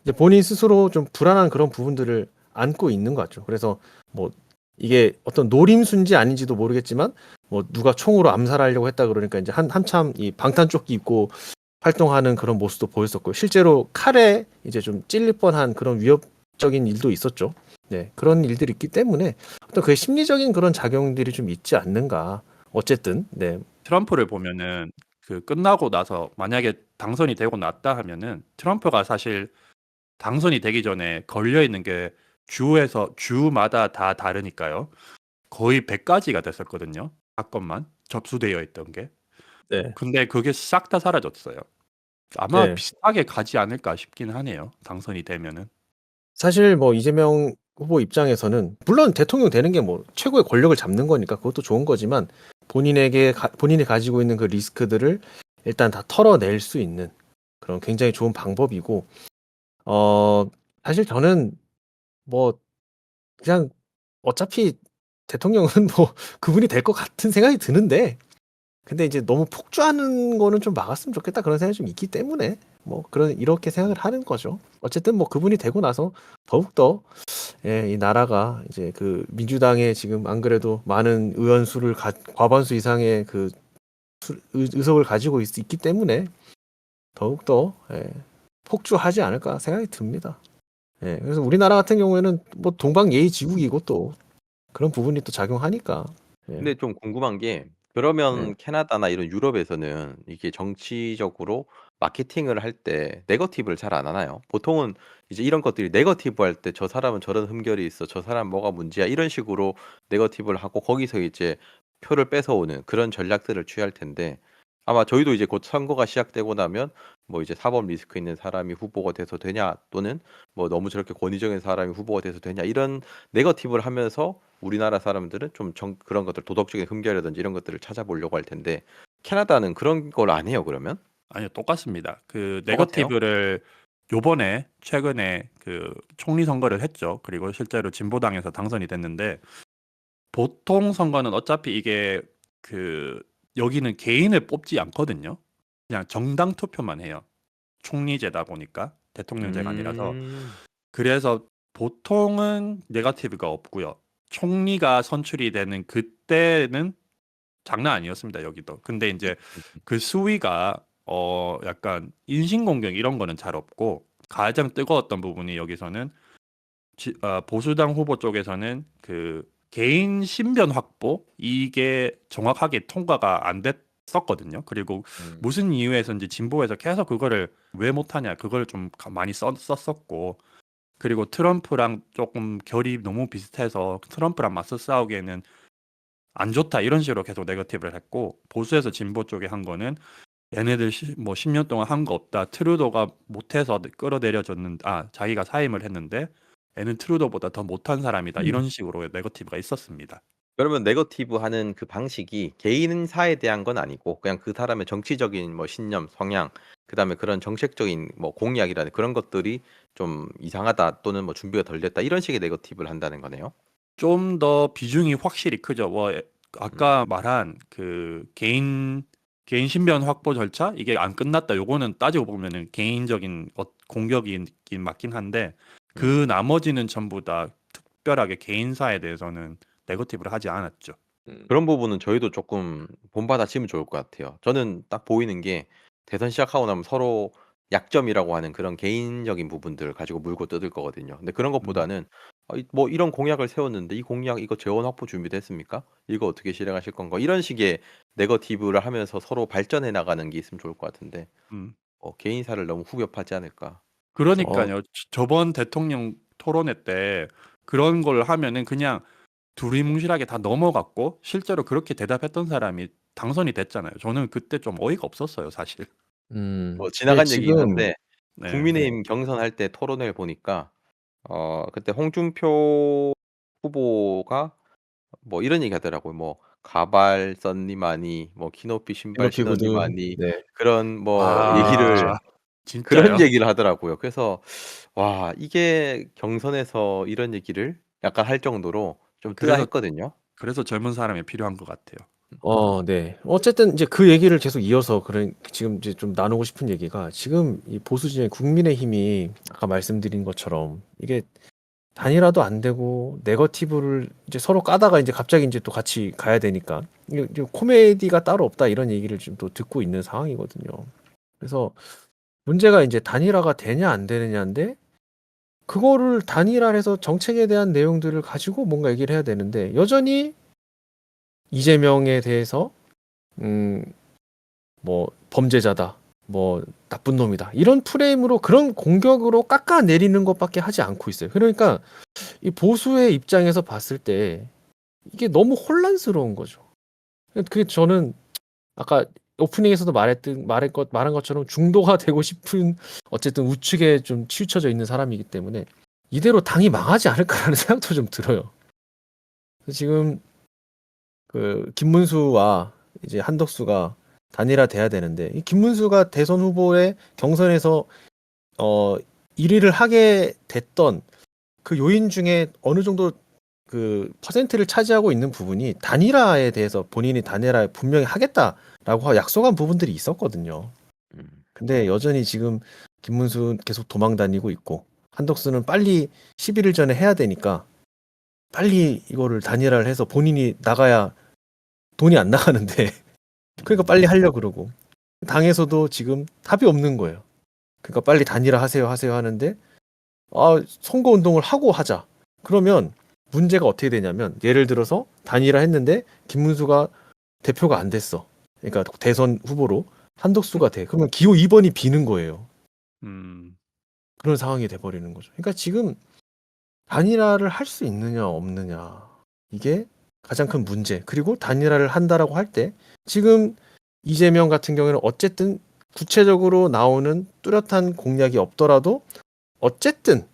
이제 본인 스스로 좀 불안한 그런 부분들을 안고 있는 것 같죠. 그래서 뭐 이게 어떤 노림수인지 아닌지도 모르겠지만 뭐 누가 총으로 암살하려고 했다 그러니까 이제 한참 이 방탄조끼 입고 활동하는 그런 모습도 보였었고요. 실제로 칼에 이제 좀 찔릴 뻔한 그런 위협적인 일도 있었죠. 네, 그런 일들이 있기 때문에 어떤 그 심리적인 그런 작용들이 좀 있지 않는가. 어쨌든, 네, 트럼프를 보면은 그 끝나고 나서 만약에 당선이 되고 났다 하면은 트럼프가 사실 당선이 되기 전에 걸려 있는 게 주마다 다 다르니까요. 거의 100가지가 됐었거든요. 사건만 접수되어 있던 게. 네, 근데 그게 싹 다 사라졌어요. 아마 네. 비슷하게 가지 않을까 싶긴 하네요. 당선이 되면은. 사실 뭐 이재명 후보 입장에서는 물론 대통령 되는 게 뭐 최고의 권력을 잡는 거니까 그것도 좋은 거지만 본인이 가지고 있는 그 리스크들을 일단 다 털어낼 수 있는 그런 굉장히 좋은 방법이고 사실 저는 뭐 그냥 어차피 대통령은 뭐 그분이 될 것 같은 생각이 드는데 근데 이제 너무 폭주하는 거는 좀 막았으면 좋겠다 그런 생각이 좀 있기 때문에 뭐 이렇게 생각을 하는 거죠. 어쨌든 뭐 그분이 되고 나서 더욱더 예, 이 나라가 이제 그 민주당에 지금 안 그래도 많은 의원 수를 과반수 이상의 그 의석을 가지고 있기 때문에 더욱더 예, 폭주하지 않을까 생각이 듭니다. 예, 그래서 우리나라 같은 경우에는 뭐 동방예의지국이고 또 그런 부분이 또 작용하니까. 예, 근데 좀 궁금한 게 예. 그러면 캐나다나 이런 유럽에서는 이게 정치적으로 마케팅을 할 때 네거티브를 잘 안 하나요? 보통은 이제 이런 것들이 네거티브 할 때 '저 사람은 저런 흠결이 있어. 저 사람 뭐가 문제야.' 이런 식으로 네거티브를 하고 거기서 이제 표를 뺏어오는 그런 전략들을 취할 텐데 아마 저희도 이제 곧 선거가 시작되고 나면 뭐 이제 사법 리스크 있는 사람이 후보가 돼서 되냐 또는 뭐 너무 저렇게 권위적인 사람이 후보가 돼서 되냐 이런 네거티브를 하면서 우리나라 사람들은 좀 그런 것들 도덕적인 흠결이라든지 이런 것들을 찾아보려고 할 텐데 캐나다는 그런 걸 안 해요 그러면? 아니요, 똑같습니다. 그 똑같아요? 네거티브를 요번에 최근에 그 총리 선거를 했죠. 그리고 실제로 진보당에서 당선이 됐는데 보통 선거는 어차피 이게 그 여기는 개인을 뽑지 않거든요. 그냥 정당 투표만 해요. 총리제다 보니까 대통령제가 아니라서. 음. 그래서 보통은 네거티브가 없고요. 총리가 선출이 되는 그때는 장난 아니었습니다, 여기도. 근데 이제 그 수위가 약간 인신공격 이런 거는 잘 없고 가장 뜨거웠던 부분이 여기서는 보수당 후보 쪽에서는 그 개인 신변 확보 이게 정확하게 통과가 안 됐었거든요. 그리고 음. 무슨 이유에서인지 진보에서 계속 그거를 왜 못하냐 그걸 좀 많이 썼었고 그리고 트럼프랑 조금 결이 너무 비슷해서 트럼프랑 맞서 싸우기에는 안 좋다 이런 식으로 계속 네거티브를 했고 보수에서 진보 쪽에 한 거는 얘네들 뭐 10년 동안 한 거 없다. 트루도가 못해서 자기가 사임을 했는데 얘는 트루도보다 더 못한 사람이다. 이런 식으로 네거티브가 있었습니다. 그러면 네거티브 하는 그 방식이 개인사에 대한 건 아니고 그냥 그 사람의 정치적인 뭐 신념, 성향, 그다음에 그런 정책적인 뭐 공약이라는 그런 것들이 좀 이상하다 또는 뭐 준비가 덜 됐다 이런 식의 네거티브를 한다는 거네요. 좀 더 비중이 확실히 크죠. 아까 음. 말한 그 개인 신변 확보 절차 이게 안 끝났다. 요거는 따지고 보면은 개인적인 공격이긴 맞긴 한데 그 나머지는 전부 다 특별하게 개인사에 대해서는 네거티브를 하지 않았죠. 그런 부분은 저희도 조금 본받아치면 좋을 것 같아요. 저는 딱 보이는 게 대선 시작하고 나면 서로 약점이라고 하는 그런 개인적인 부분들을 가지고 물고 뜯을 거거든요. 근데 그런 음. 것보다는 뭐 이런 공약을 세웠는데 이 공약 이거 재원 확보 준비됐습니까? 이거 어떻게 실행하실 건가? 이런 식의 네거티브를 하면서 서로 발전해 나가는 게 있으면 좋을 것 같은데 음. 개인사를 너무 후벼파지 않을까? 어, 그러니까요. 저번 대통령 토론회 때 그런 걸 하면은 그냥 두리뭉실하게 다 넘어갔고 실제로 그렇게 대답했던 사람이 당선이 됐잖아요. 저는 그때 좀 어이가 없었어요, 사실. 뭐 이게 지나간 얘기긴 지금 한데 네. 네. 국민의힘 경선할 때 토론회를 보니까 그때 홍준표 후보가 뭐 이런 얘기 하더라고요. 뭐 "가발 썬니마니 뭐 키높이 신발 피노피 구두 신었니마니." 네. 그런 뭐 얘기를 아, 그런 진짜요? 얘기를 하더라고요. 그래서 와 이게 경선에서 이런 얘기를 약간 할 정도로 좀 그래서 뜨아했거든요. 젊은 사람이 필요한 것 같아요. 네. 어쨌든 이제 그 얘기를 계속 이어서 지금 이제 좀 나누고 싶은 얘기가 지금 이 보수 진영의 국민의힘이 아까 말씀드린 것처럼 이게 단일화도 안 되고 네거티브를 이제 서로 까다가 이제 갑자기 이제 또 같이 가야 되니까 이게 코미디가 따로 없다 이런 얘기를 지금 또 듣고 있는 상황이거든요. 그래서 문제가 이제 단일화가 되냐 안 되느냐인데 그거를 단일화해서 정책에 대한 내용들을 가지고 뭔가 얘기를 해야 되는데 여전히 이재명에 대해서 음, 뭐 범죄자다, 뭐 나쁜 놈이다 이런 프레임으로 그런 공격으로 깎아내리는 것밖에 하지 않고 있어요. 그러니까 이 보수의 입장에서 봤을 때 이게 너무 혼란스러운 거죠. 그게 저는 아까 오프닝에서도 말한 것처럼 중도가 되고 싶은 어쨌든 우측에 좀 치우쳐져 있는 사람이기 때문에 이대로 당이 망하지 않을까라는 생각도 좀 들어요. 지금 그 김문수와 이제 한덕수가 단일화 돼야 되는데 이 김문수가 대선 후보의 경선에서 1위를 하게 됐던 그 요인 중에 어느 정도 그 퍼센트를 차지하고 있는 부분이 단일화에 대해서 본인이 단일화에 분명히 하겠다라고 약속한 부분들이 있었거든요. 음. 근데 여전히 지금 김문수 계속 도망 다니고 있고 한덕수는 빨리 11일 전에 해야 되니까 빨리 이거를 단일화를 해서 본인이 나가야 돈이 안 나가는데 그러니까 빨리 하려고 그러고 당에서도 지금 답이 없는 거예요. 그러니까 빨리 단일화 하세요 하는데 선거 운동을 하고 하자. 그러면 문제가 어떻게 되냐면 예를 들어서 단일화 했는데 김문수가 대표가 안 됐어. 그러니까 대선 후보로 한덕수가 돼. 그러면 기호 2번이 비는 거예요. 음. 그런 상황이 돼 버리는 거죠. 그러니까 지금 단일화를 할 수 있느냐 없느냐 이게 가장 큰 문제. 그리고 단일화를 한다라고 할 때 지금 이재명 같은 경우에는 어쨌든 구체적으로 나오는 뚜렷한 공약이 없더라도 어쨌든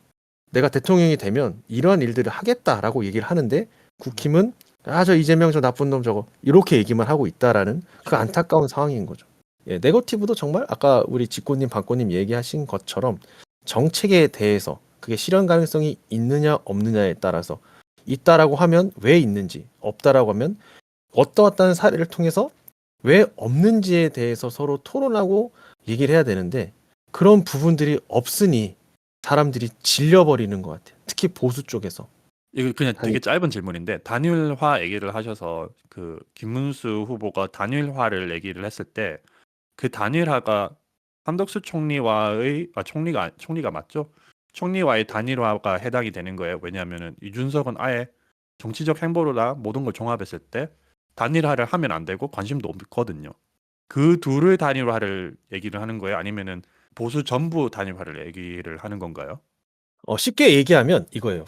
내가 대통령이 되면 이러한 일들을 하겠다라고 얘기를 하는데 국힘은 저 이재명 저 나쁜 놈 저거 이렇게 얘기만 하고 있다라는 그 안타까운 상황인 거죠. 예, 네거티브도 정말 아까 우리 직고님, 박고님 얘기하신 것처럼 정책에 대해서 그게 실현 가능성이 있느냐 없느냐에 따라서 있다라고 하면 왜 있는지, 없다라고 하면 어떠한 사례를 통해서 왜 없는지에 대해서 서로 토론하고 얘기를 해야 되는데 그런 부분들이 없으니 사람들이 질려버리는 것 같아요. 특히 보수 쪽에서. 이거 그냥 되게 짧은 질문인데 단일화 얘기를 하셔서 그 김문수 후보가 단일화를 얘기를 했을 때 그 단일화가 한덕수 총리와의 총리가 맞죠? 총리와의 단일화가 해당이 되는 거예요. 왜냐하면은 이준석은 아예 정치적 행보로다 모든 걸 종합했을 때 단일화를 하면 안 되고 관심도 없거든요. 그 둘을 단일화를 얘기를 하는 거예요? 아니면은 보수 전부 단일화를 얘기를 하는 건가요? 쉽게 얘기하면 이거예요.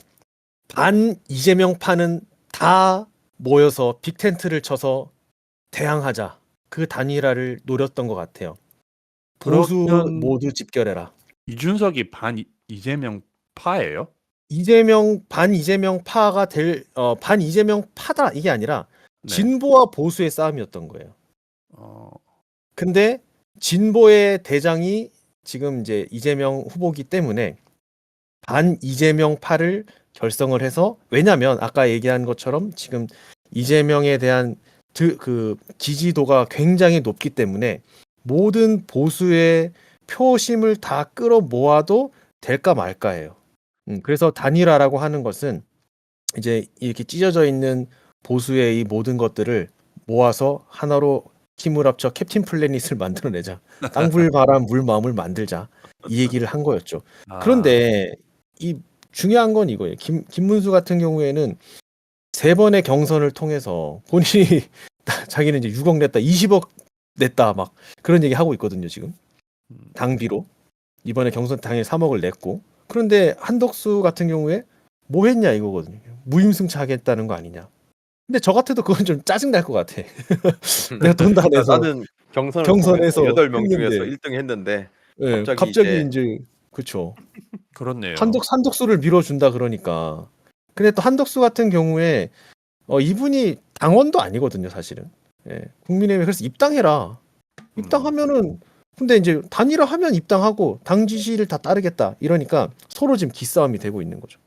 반 이재명파는 다 모여서 빅텐트를 쳐서 대항하자. 그 단일화를 노렸던 것 같아요. 보수 그러면 모두 집결해라. 이준석이 반 이재명 파예요? 반 이재명파가 반 이재명파다 이게 아니라 네. 진보와 보수의 싸움이었던 거예요. 어, 근데 진보의 대장이 지금 이제 이재명 후보기 때문에 반 이재명파를 결성을 해서 왜냐하면 아까 얘기한 것처럼 지금 이재명에 대한 그 지지도가 굉장히 높기 때문에 모든 보수의 표심을 다 끌어모아도 될까 말까예요. 그래서 단일화라고 하는 것은 이제 이렇게 찢어져 있는 보수의 이 모든 것들을 모아서 하나로 힘을 합쳐 캡틴 플래닛을 만들어내자. 땅불 바람 물 마음을 만들자. 이 얘기를 한 거였죠. 그런데 이 중요한 건 이거예요. 김문수 같은 경우에는 3번의 경선을 통해서 본인이 자기는 이제 6억 냈다, 20억 냈다 막 그런 얘기 하고 있거든요, 지금. 당비로. 이번에 경선 당일 3억을 냈고. 그런데 한덕수 같은 경우에 뭐 했냐 이거거든요. 무임승차하겠다는 거 아니냐. 근데 저 같아도 그건 좀 짜증 날 것 같아. 내가 돈 다 내서 나는 경선을 경선에서 8명 했는데. 중에서 1등 했는데 예, 갑자기 갑자기 이제 그쵸. 그렇네요. 한덕수를 밀어준다 그러니까. 근데 또 한덕수 같은 경우에 이분이 당원도 아니거든요, 사실은. 예, 국민의힘에 그래서 입당해라. 입당하면은 근데 이제 단일화하면 입당하고 당 지시를 다 따르겠다 이러니까 서로 지금 기싸움이 되고 있는 거죠.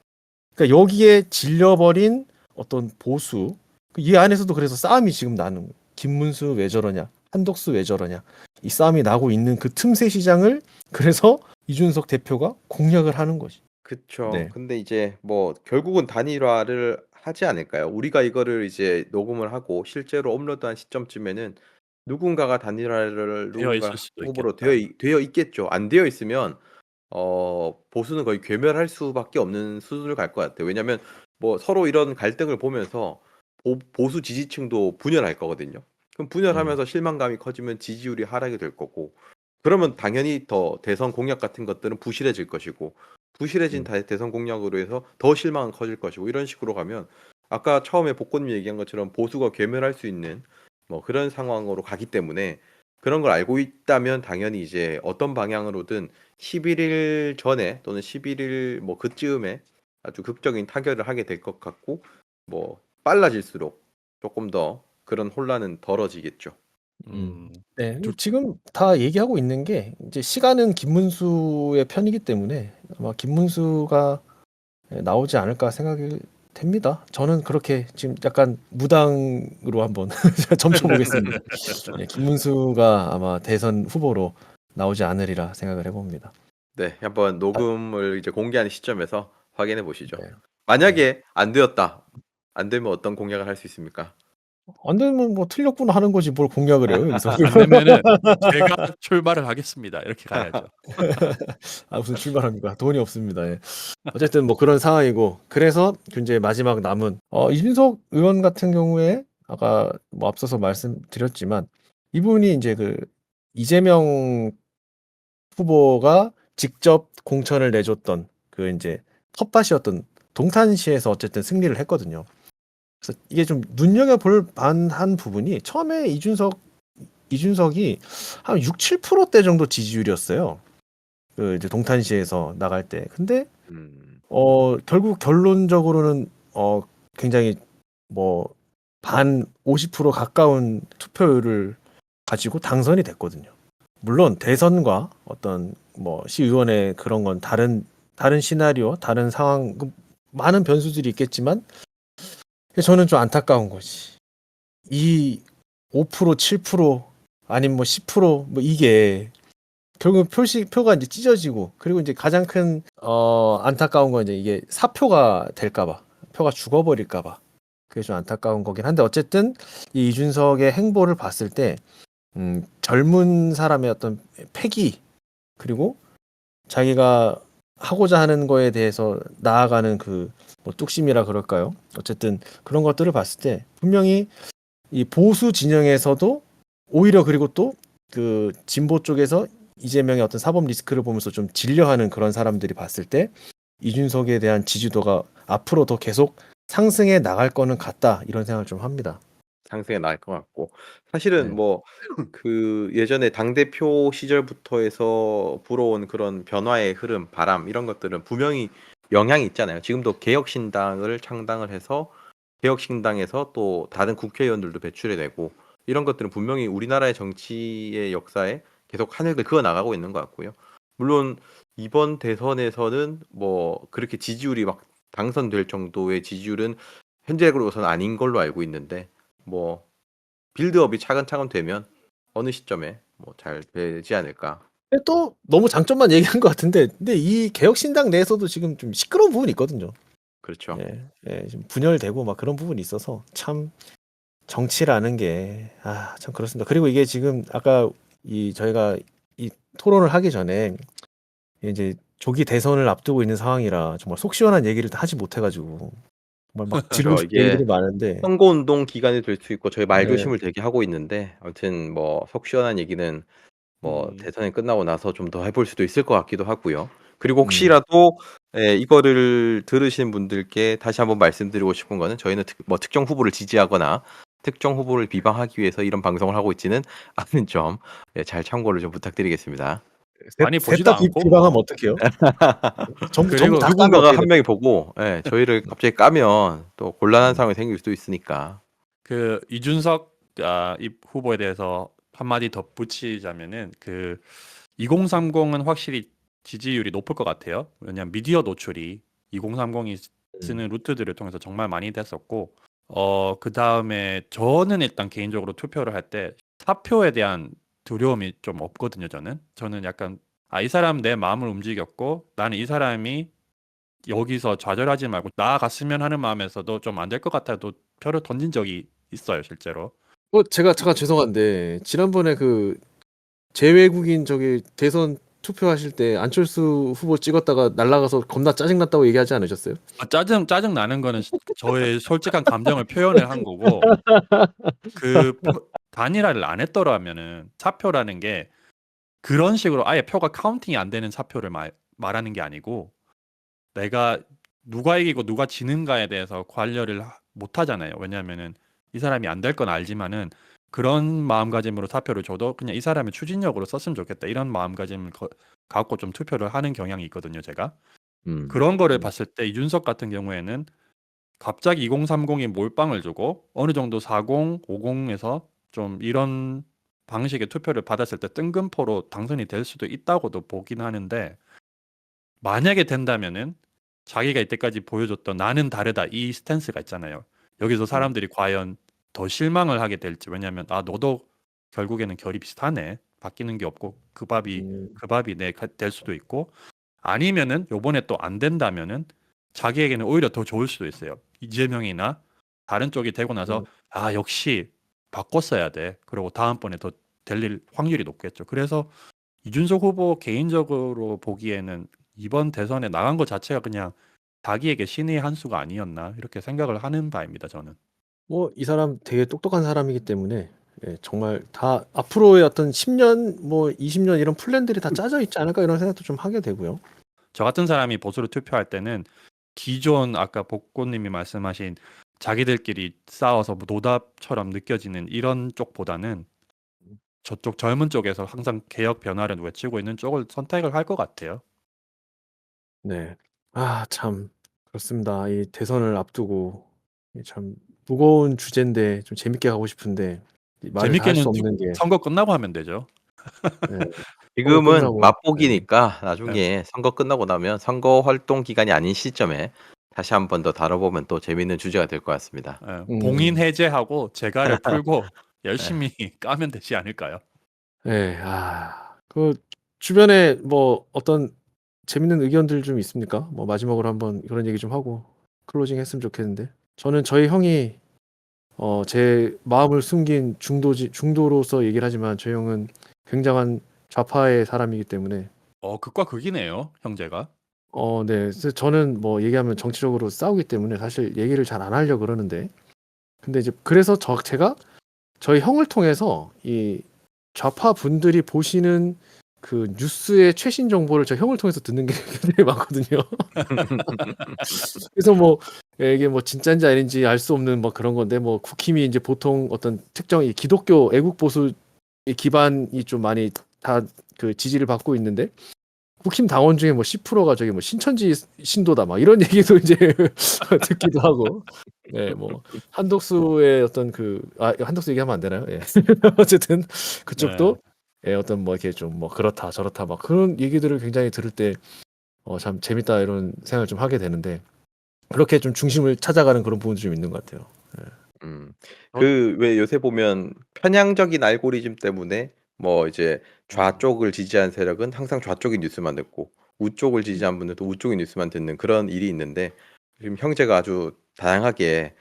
그러니까 여기에 질려버린 어떤 보수 이 안에서도 그래서 싸움이 지금 나는 거예요. 김문수 왜 저러냐, 한덕수 왜 저러냐 이 싸움이 나고 있는 그 틈새 시장을 그래서 이준석 대표가 공략을 하는 것이. 그쵸. 네. 근데 이제 뭐 결국은 단일화를 하지 않을까요? 우리가 이거를 이제 녹음을 하고 실제로 업로드한 시점쯤에는 누군가가 단일화를 되어 누군가 있을 수도 후보로 있겠다. 되어 있겠죠. 안 되어 있으면 보수는 거의 괴멸할 수밖에 없는 수준을 갈 것 같아요. 왜냐면 뭐 서로 이런 갈등을 보면서 보수 지지층도 분열할 거거든요. 그럼 분열하면서 실망감이 커지면 지지율이 하락이 될 거고 그러면 당연히 더 대선 공약 같은 것들은 부실해질 것이고 부실해진 대선 공약으로 해서 더 실망은 커질 것이고 이런 식으로 가면 아까 처음에 복권님 얘기한 것처럼 보수가 괴멸할 수 있는 뭐 그런 상황으로 가기 때문에 그런 걸 알고 있다면 당연히 이제 어떤 방향으로든 11일 전에 또는 11일 뭐 그쯤에 아주 극적인 타결을 하게 될 것 같고 뭐 빨라질수록 조금 더 그런 혼란은 덜어지겠죠. 네, 지금 다 얘기하고 있는 게 이제 시간은 김문수의 편이기 때문에 아마 김문수가 나오지 않을까 생각이 됩니다. 저는 그렇게 지금 약간 무당으로 한번 점쳐보겠습니다. 네, 김문수가 아마 대선 후보로 나오지 않으리라 생각을 해봅니다. 네, 한번 녹음을 이제 공개하는 시점에서 확인해 보시죠. 네. 만약에 안 되었다. 안 되면 어떤 공약을 할 수 있습니까? 안 되면 뭐 틀렸구나 하는 거지 뭘 공약을 해요 여기서. 안 되면은 제가 출마를 하겠습니다. 이렇게 가야죠. 무슨 출발합니까? 돈이 없습니다. 예. 어쨌든 뭐 그런 상황이고 그래서 이제 마지막 남은 이준석 의원 같은 경우에 아까 뭐 앞서서 말씀드렸지만 이분이 이제 그 이재명 후보가 직접 공천을 내줬던 그 이제 텃밭이었던 동탄시에서 어쨌든 승리를 했거든요. 그래서 이게 좀 눈여겨볼 만한 부분이 처음에 이준석 이준석이 한 6, 7%대 정도 지지율이었어요. 그 이제 동탄시에서 나갈 때. 근데 결국 결론적으로는 굉장히 뭐 반 50% 가까운 투표율을 가지고 당선이 됐거든요. 물론 대선과 어떤 뭐 시의원의 그런 건 다른 시나리오, 다른 상황, 많은 변수들이 있겠지만 저는 좀 안타까운 거지. 이 5%, 7% 아니면 뭐 10% 뭐 이게 결국 표가 이제 찢어지고, 그리고 이제 가장 큰 안타까운 건 이제 이게 사표가 될까봐, 표가 죽어버릴까봐, 그게 좀 안타까운 거긴 한데, 어쨌든 이 이준석의 행보를 봤을 때 젊은 사람의 어떤 패기, 그리고 자기가 하고자 하는 거에 대해서 나아가는 뭐 뚝심이라 그럴까요? 어쨌든 그런 것들을 봤을 때 분명히 이 보수 진영에서도 오히려, 그리고 또 그 진보 쪽에서 이재명의 어떤 사법 리스크를 보면서 좀 질려하는 그런 사람들이 봤을 때 이준석에 대한 지지도가 앞으로 더 계속 상승해 나갈 거는 같다, 이런 생각을 좀 합니다. 상승해 나갈 것 같고, 사실은 네. 뭐 그 예전에 당대표 시절부터 해서 불어온 그런 변화의 흐름, 바람, 이런 것들은 분명히 영향이 있잖아요. 지금도 개혁신당을 창당을 해서 개혁신당에서 또 다른 국회의원들도 배출해 내고, 이런 것들은 분명히 우리나라의 정치의 역사에 계속 한획을 그어 나가고 있는 것 같고요. 물론 이번 대선에서는 뭐 그렇게 지지율이 막 당선될 정도의 지지율은 현재로서는 아닌 걸로 알고 있는데, 뭐 빌드업이 차근차근 되면 어느 시점에 뭐 잘 되지 않을까. 근데 또 너무 장점만 얘기한 것 같은데, 근데 이 개혁신당 내에서도 지금 좀 시끄러운 부분이 있거든요. 그렇죠. 좀 분열되고 막 그런 부분이 있어서 참 정치라는 게 참 그렇습니다. 그리고 이게 지금 아까 저희가 이 토론을 하기 전에 이제 조기 대선을 앞두고 있는 상황이라 정말 속 시원한 얘기를 다 하지 못해가지고 정말 막 지르고 싶은 이게 얘기들이 많은데. 선거운동 기간이 될 수 있고 저희 네. 말조심을 되게 하고 있는데, 아무튼 뭐 속 시원한 얘기는 뭐 대선이 끝나고 나서 좀 더 해볼 수도 있을 것 같기도 하고요. 그리고 혹시라도 이거를 들으시는 분들께 다시 한번 말씀드리고 싶은 거는, 저희는 특정 후보를 지지하거나 특정 후보를 비방하기 위해서 이런 방송을 하고 있지는 않은 점 잘 참고를 좀 부탁드리겠습니다. 많이 보지도 셋다 않고 비방하면 뭐. 어떡해요? 전부 그리고 다 까면 누군가가 어떻게 한 명이 보고 저희를 갑자기 까면 또 곤란한 음. 상황이 생길 수도 있으니까. 그 이준석 이 후보에 대해서 한마디 덧붙이자면은, 그 2030은 확실히 지지율이 높을 것 같아요. 왜냐하면 미디어 노출이 2030이 쓰는 루트들을 통해서 정말 많이 됐었고, 그 다음에 저는 일단 개인적으로 투표를 할 때 사표에 대한 두려움이 좀 없거든요. 저는 약간 이 사람 내 마음을 움직였고, 나는 이 사람이 여기서 좌절하지 말고 나아갔으면 하는 마음에서도 좀 안 될 것 같아도 표를 던진 적이 있어요, 실제로. 제가 잠깐 죄송한데, 지난번에 그 재외국인 대선 투표하실 때 안철수 후보 찍었다가 날라가서 겁나 짜증났다고 얘기하지 않으셨어요? 짜증 나는 거는 저의 솔직한 감정을 표현을 한 거고, 단일화를 안 했더라면은 사표라는 게 그런 식으로 아예 표가 카운팅이 안 되는 사표를 말하는 게 아니고, 내가 누가 이기고 누가 지는가에 대해서 관여를 못 하잖아요. 왜냐하면은 이 사람이 안 될 건 알지만은 그런 마음가짐으로 사표를 줘도 그냥 이 사람의 추진력으로 썼으면 좋겠다, 이런 마음가짐을 갖고 좀 투표를 하는 경향이 있거든요, 제가. 그런 거를 봤을 때 이준석 같은 경우에는 갑자기 2030이 몰빵을 주고 어느 정도 40, 50에서 좀 이런 방식의 투표를 받았을 때 뜬금포로 당선이 될 수도 있다고도 보긴 하는데, 만약에 된다면은 자기가 이때까지 보여줬던 나는 다르다 이 스탠스가 있잖아요. 여기서 사람들이 과연 더 실망을 하게 될지. 왜냐하면 너도 결국에는 결이 비슷하네, 바뀌는 게 없고 그 밥이 될 수도 있고, 아니면은 요번에 또 안 된다면은 자기에게는 오히려 더 좋을 수도 있어요. 이재명이나 다른 쪽이 되고 나서 역시 바꿨어야 돼, 그리고 다음번에 더 될 일 확률이 높겠죠. 그래서 이준석 후보 개인적으로 보기에는 이번 대선에 나간 것 자체가 그냥 자기에게 신의 한 수가 아니었나, 이렇게 생각을 하는 바입니다, 저는. 이 사람 되게 똑똑한 사람이기 때문에 정말 다 앞으로의 어떤 10년, 뭐 20년 이런 플랜들이 다 짜져 있지 않을까, 이런 생각도 좀 하게 되고요. 저 같은 사람이 보수를 투표할 때는 기존 아까 복고님이 말씀하신 자기들끼리 싸워서 뭐 노답처럼 느껴지는 이런 쪽보다는 저쪽 젊은 쪽에서 항상 개혁 변화를 외치고 있는 쪽을 선택을 할 것 같아요. 네. 참 그렇습니다. 이 대선을 앞두고 참 무거운 주제인데 좀 재밌게 가고 싶은데 말을 다 할 수 재밌게는 없는 게 선거 끝나고 하면 되죠. 네. 선거 지금은 끝나고 맛보기니까 네. 나중에 선거 끝나고 나면 선거 활동 기간이 아닌 시점에 다시 한 번 더 다뤄보면 또 재밌는 주제가 될 것 같습니다. 봉인 해제하고 재갈을 풀고 네. 열심히 까면 되지 않을까요? 네. 그 주변에 뭐 어떤 재밌는 의견들 좀 있습니까? 뭐 마지막으로 한번 그런 얘기 좀 하고 클로징 했으면 좋겠는데. 저는 저희 형이 제 마음을 숨긴 중도로서 얘기를 하지만 저희 형은 굉장한 좌파의 사람이기 때문에 극과 극이네요, 형제가. 네. 그래서 저는 뭐 얘기하면 정치적으로 싸우기 때문에 사실 얘기를 잘 안 하려고 그러는데 근데 이제 그래서 제가 저희 형을 통해서 이 좌파 분들이 보시는 그 뉴스의 최신 정보를 저 형을 통해서 듣는 게 굉장히 많거든요. 그래서 뭐 이게 뭐 진짜인지 아닌지 알 수 없는 뭐 그런 건데 뭐 국힘이 이제 보통 어떤 특정 이 기독교 애국 보수 기반이 좀 많이 다 그 지지를 받고 있는데 국힘 당원 중에 뭐 10%가 저기 뭐 신천지 신도다 막 이런 얘기도 이제 듣기도 하고 네, 뭐 한독수의 어떤 한독수 얘기하면 안 되나요? 예. 어쨌든 그쪽도 예, 어떤 뭐 이렇게 좀 뭐 그렇다 저렇다 막 그런 얘기들을 굉장히 들을 때 참 재밌다 이런 생각을 좀 하게 되는데 그렇게 좀 중심을 찾아가는 그런 부분도 좀 있는 것 같아요. 그 왜 요새 보면 편향적인 알고리즘 때문에 뭐 이제 좌쪽을 지지한 세력은 항상 좌쪽의 뉴스만 듣고 우쪽을 지지한 분들은 또 우쪽의 뉴스만 듣는 그런 일이 있는데 지금 형제가 아주 다양하게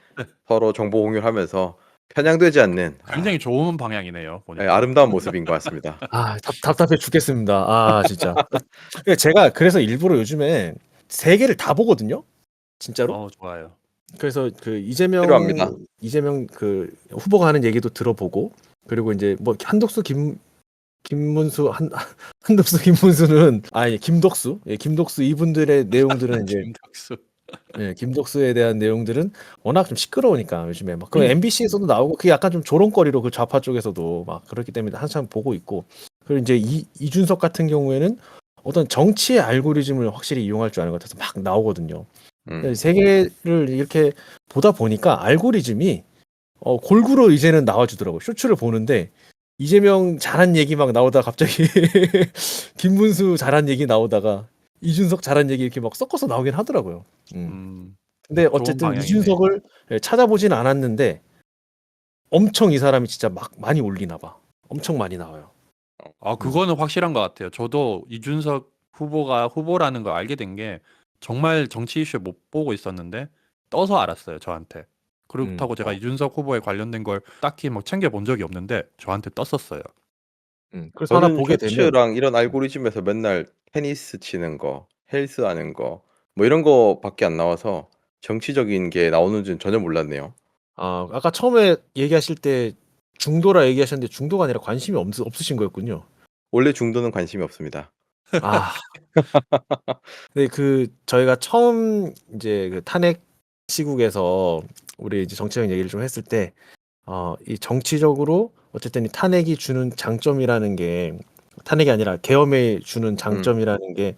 서로 정보 공유를 하면서 편향되지 않는 굉장히 좋은 방향이네요, 예, 보니까. 아름다운 모습인 것 같습니다. 답답해 죽겠습니다. 진짜. 제가 그래서 일부러 요즘에 세 개를 다 보거든요. 진짜로. 좋아요. 그래서 그 필요합니다. 이재명 그 후보가 하는 얘기도 들어보고 그리고 이제 뭐 한독수 한독수 김문수는 김덕수 김덕수 이분들의 내용들은 이제 김덕수. 김덕수에 대한 내용들은 워낙 좀 시끄러우니까 요즘에 막 그 MBC에서도 나오고 그게 약간 좀 조롱거리로 그 좌파 쪽에서도 막 그렇기 때문에 한참 보고 있고 그리고 이제 이준석 같은 경우에는 어떤 정치의 알고리즘을 확실히 이용할 줄 아는 것 같아서 막 나오거든요. 세 개를 이렇게 보다 보니까 알고리즘이 골고루 이제는 나와주더라고요. 쇼츠를 보는데 이재명 잘한 얘기 막 나오다가 갑자기 김문수 잘한 얘기 나오다가 이준석 잘한 얘기 이렇게 막 섞어서 나오긴 하더라고요. 근데 어쨌든 방향이네. 이준석을 찾아보진 않았는데 엄청 이 사람이 진짜 막 많이 올리나 봐. 엄청 많이 나와요. 그거는 확실한 것 같아요. 저도 이준석 후보가 후보라는 걸 알게 된 게 정말 정치 이슈 못 보고 있었는데 떠서 알았어요, 저한테. 그렇다고 제가 이준석 후보에 관련된 걸 딱히 막 챙겨본 적이 없는데 저한테 떴었어요. 그래서 하나 저는 보게 되면 쇼츠랑 이런 알고리즘에서 맨날 테니스 치는 거, 헬스 하는 거, 뭐 이런 거밖에 안 나와서 정치적인 게 나오는 줄 전혀 몰랐네요. 아까 처음에 얘기하실 때 중도라 얘기하셨는데 중도가 아니라 관심이 없으신 거였군요. 원래 중도는 관심이 없습니다. 근데 저희가 처음 이제 그 탄핵 시국에서 우리 이제 정치적 얘기를 좀 했을 때 이 정치적으로 어쨌든 이 탄핵이 주는 장점이라는 게 탄핵이 아니라 계엄에 주는 장점이라는 게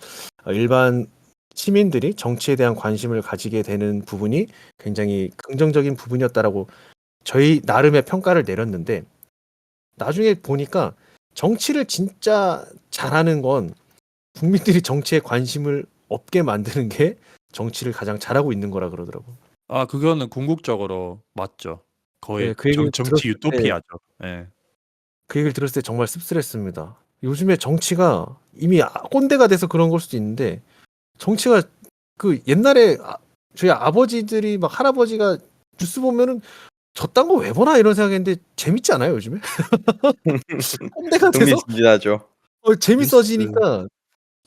일반 시민들이 정치에 대한 관심을 가지게 되는 부분이 굉장히 긍정적인 부분이었다라고 저희 나름의 평가를 내렸는데 나중에 보니까 정치를 진짜 잘하는 건 국민들이 정치에 관심을 없게 만드는 게 정치를 가장 잘하고 있는 거라 그러더라고. 그거는 궁극적으로 맞죠. 거의 네, 그 얘기를 정치 들었을 때 유토피아죠. 예. 그 얘기를 들었을 때 정말 씁쓸했습니다. 요즘에 정치가 이미 꼰대가 돼서 그런 걸 수도 있는데 정치가 그 옛날에 저희 아버지들이 막 할아버지가 뉴스 보면은 저딴 거 왜 보나 이런 생각했는데 재밌지 않아요 요즘에? 꼰대가 돼서 흥미진진하죠. 재밌어지니까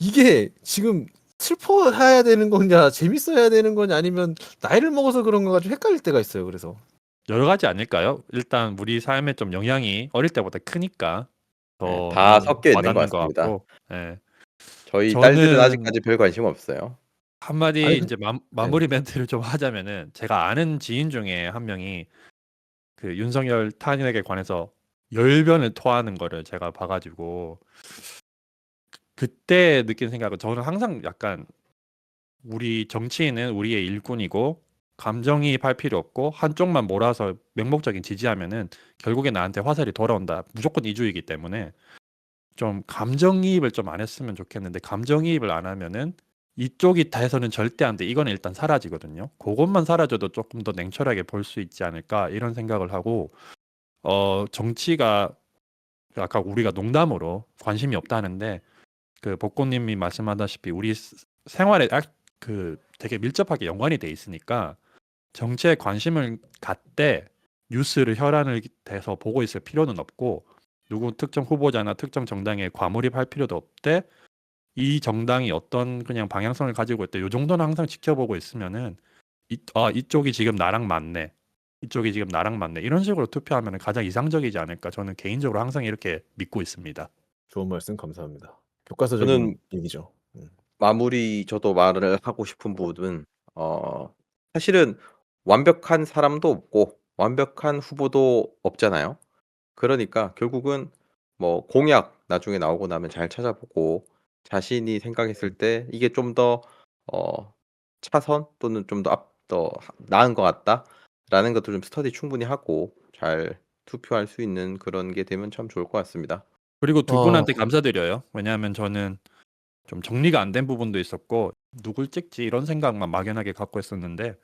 이게 지금 슬퍼해야 되는 거냐 재밌어야 되는 거냐 아니면 나이를 먹어서 그런 건가 좀 헷갈릴 때가 있어요. 그래서 여러 가지 아닐까요? 일단 우리 삶에 좀 영향이 어릴 때보다 크니까 더 다 섞여 있는 것 와닿는 것 같습니다. 같고. 예. 저희 딸들은 저는 아직까지 별 관심 없어요. 한마디 이제 마무리 멘트를 좀 하자면은 제가 아는 지인 중에 한 명이 그 윤석열 탄핵에 관해서 열변을 토하는 거를 제가 봐가지고 그때 느낀 생각은 저는 항상 약간 우리 정치인은 우리의 일꾼이고 감정이입할 필요 없고 한쪽만 몰아서 맹목적인 지지하면은 결국에 나한테 화살이 돌아온다. 무조건 이주이기 때문에 좀 감정이입을 좀 안 했으면 좋겠는데 감정이입을 안 하면은 이쪽이 다해서는 절대 안 돼. 이거는 일단 사라지거든요. 그것만 사라져도 조금 더 냉철하게 볼 수 있지 않을까 이런 생각을 하고 정치가 아까 우리가 농담으로 관심이 없다는데 그 복고님이 말씀하다시피 우리 생활에 그 되게 밀접하게 연관이 돼 있으니까 정치에 관심을 갖되 뉴스를 혈안을 대서 보고 있을 필요는 없고 누구 특정 후보자나 특정 정당에 과몰입할 필요도 없대. 이 정당이 어떤 그냥 방향성을 가지고 있대. 요 정도는 항상 지켜보고 있으면은 이쪽이 지금 나랑 맞네. 이쪽이 지금 나랑 맞네. 이런 식으로 투표하면 가장 이상적이지 않을까. 저는 개인적으로 항상 이렇게 믿고 있습니다. 좋은 말씀 감사합니다. 교과서적인 저는 얘기죠. 마무리 저도 말을 하고 싶은 부분은 사실은 완벽한 사람도 없고 완벽한 후보도 없잖아요. 그러니까 결국은 뭐 공약 나중에 나오고 나면 잘 찾아보고 자신이 생각했을 때 이게 좀 더 차선 또는 좀 더 나은 것 같다라는 것도 좀 스터디 충분히 하고 잘 투표할 수 있는 그런 게 되면 참 좋을 것 같습니다. 그리고 두 어, 분한테 감사드려요. 왜냐하면 저는 좀 정리가 안 된 부분도 있었고 누굴 찍지 이런 생각만 막연하게 갖고 있었는데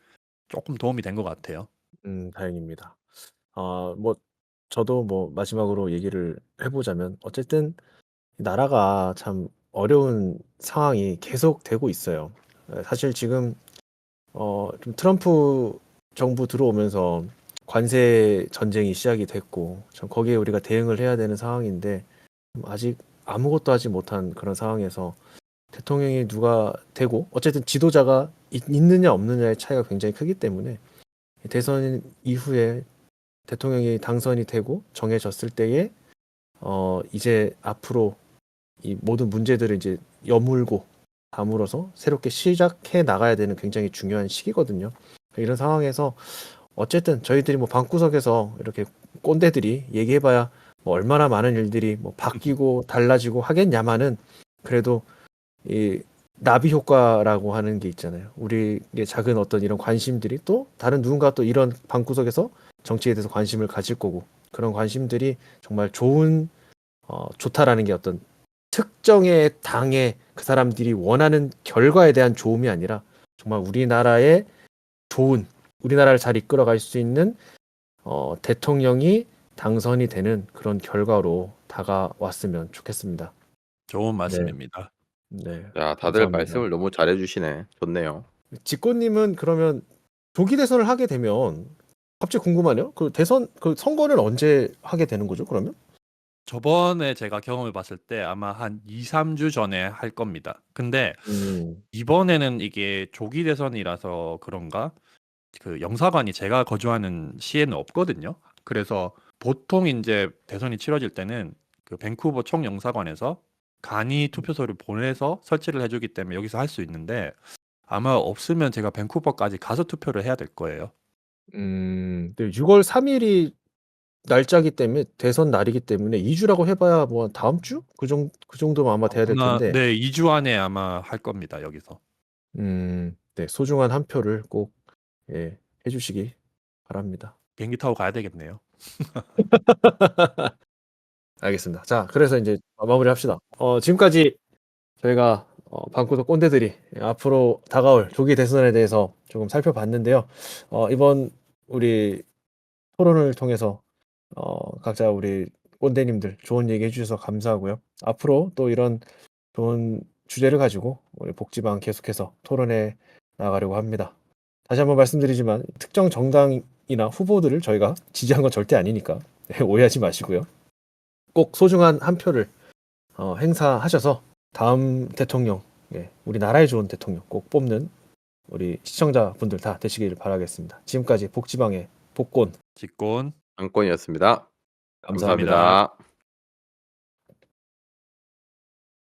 조금 도움이 된 것 같아요. 다행입니다. 뭐 저도 뭐 마지막으로 얘기를 해보자면 어쨌든 나라가 참 어려운 상황이 계속되고 있어요. 사실 지금 좀 트럼프 정부 들어오면서 관세 전쟁이 시작이 됐고 참 거기에 우리가 대응을 해야 되는 상황인데 아직 아무것도 하지 못한 그런 상황에서 대통령이 누가 되고 어쨌든 지도자가 있느냐 없느냐의 차이가 굉장히 크기 때문에 대선 이후에 대통령이 당선이 되고 정해졌을 때에 이제 앞으로 이 모든 문제들을 이제 여물고 담으로써 새롭게 시작해 나가야 되는 굉장히 중요한 시기거든요. 이런 상황에서 어쨌든 저희들이 뭐 방구석에서 이렇게 꼰대들이 얘기해봐야 뭐 얼마나 많은 일들이 뭐 바뀌고 달라지고 하겠냐마는 그래도 이 나비 효과라고 하는 게 있잖아요. 우리의 작은 어떤 이런 관심들이 또 다른 누군가 또 이런 방구석에서 정치에 대해서 관심을 가질 거고 그런 관심들이 정말 좋다라는 게 어떤 특정의 당의 그 사람들이 원하는 결과에 대한 좋음이 아니라 정말 우리나라의 좋은 우리나라를 잘 이끌어갈 수 있는 대통령이 당선이 되는 그런 결과로 다가왔으면 좋겠습니다. 좋은 말씀입니다. 네, 야, 다들 감사합니다. 말씀을 너무 잘해주시네. 좋네요. 직권님은 그러면 조기 대선을 하게 되면 갑자기 궁금하네요. 그 대선 그 선거는 언제 하게 되는 거죠? 그러면? 저번에 제가 경험해 봤을 때 아마 한 2, 3주 전에 할 겁니다. 근데 이번에는 이게 조기 대선이라서 그런가? 그 영사관이 제가 거주하는 시에는 없거든요. 그래서 보통 이제 대선이 치러질 때는 그 밴쿠버 총영사관에서 간이 투표소를 보내서 설치를 해주기 때문에 여기서 할 수 있는데 아마 없으면 제가 밴쿠버까지 가서 투표를 해야 될 거예요. 네, 6월 3일이 날짜기 때문에 대선 날이기 때문에 2주라고 해봐야 뭐 다음 주? 그 정도면 아마 돼야 될 텐데. 네, 2주 안에 아마 할 겁니다. 여기서. 네, 소중한 한 표를 꼭 해주시기 바랍니다. 비행기 타고 가야 되겠네요. 알겠습니다. 자, 그래서 이제 마무리합시다. 지금까지 저희가 방구석 꼰대들이 앞으로 다가올 조기 대선에 대해서 조금 살펴봤는데요. 이번 우리 토론을 통해서 각자 우리 꼰대님들 좋은 얘기 해주셔서 감사하고요. 앞으로 또 이런 좋은 주제를 가지고 우리 복지방 계속해서 토론해 나가려고 합니다. 다시 한번 말씀드리지만 특정 정당이나 후보들을 저희가 지지한 건 절대 아니니까 오해하지 마시고요. 꼭 소중한 한 표를 행사하셔서 다음 대통령, 우리나라에 좋은 대통령 꼭 뽑는 우리 시청자분들 다 되시길 바라겠습니다. 지금까지 복지방의 복권 직권 안건이었습니다. 감사합니다. 감사합니다.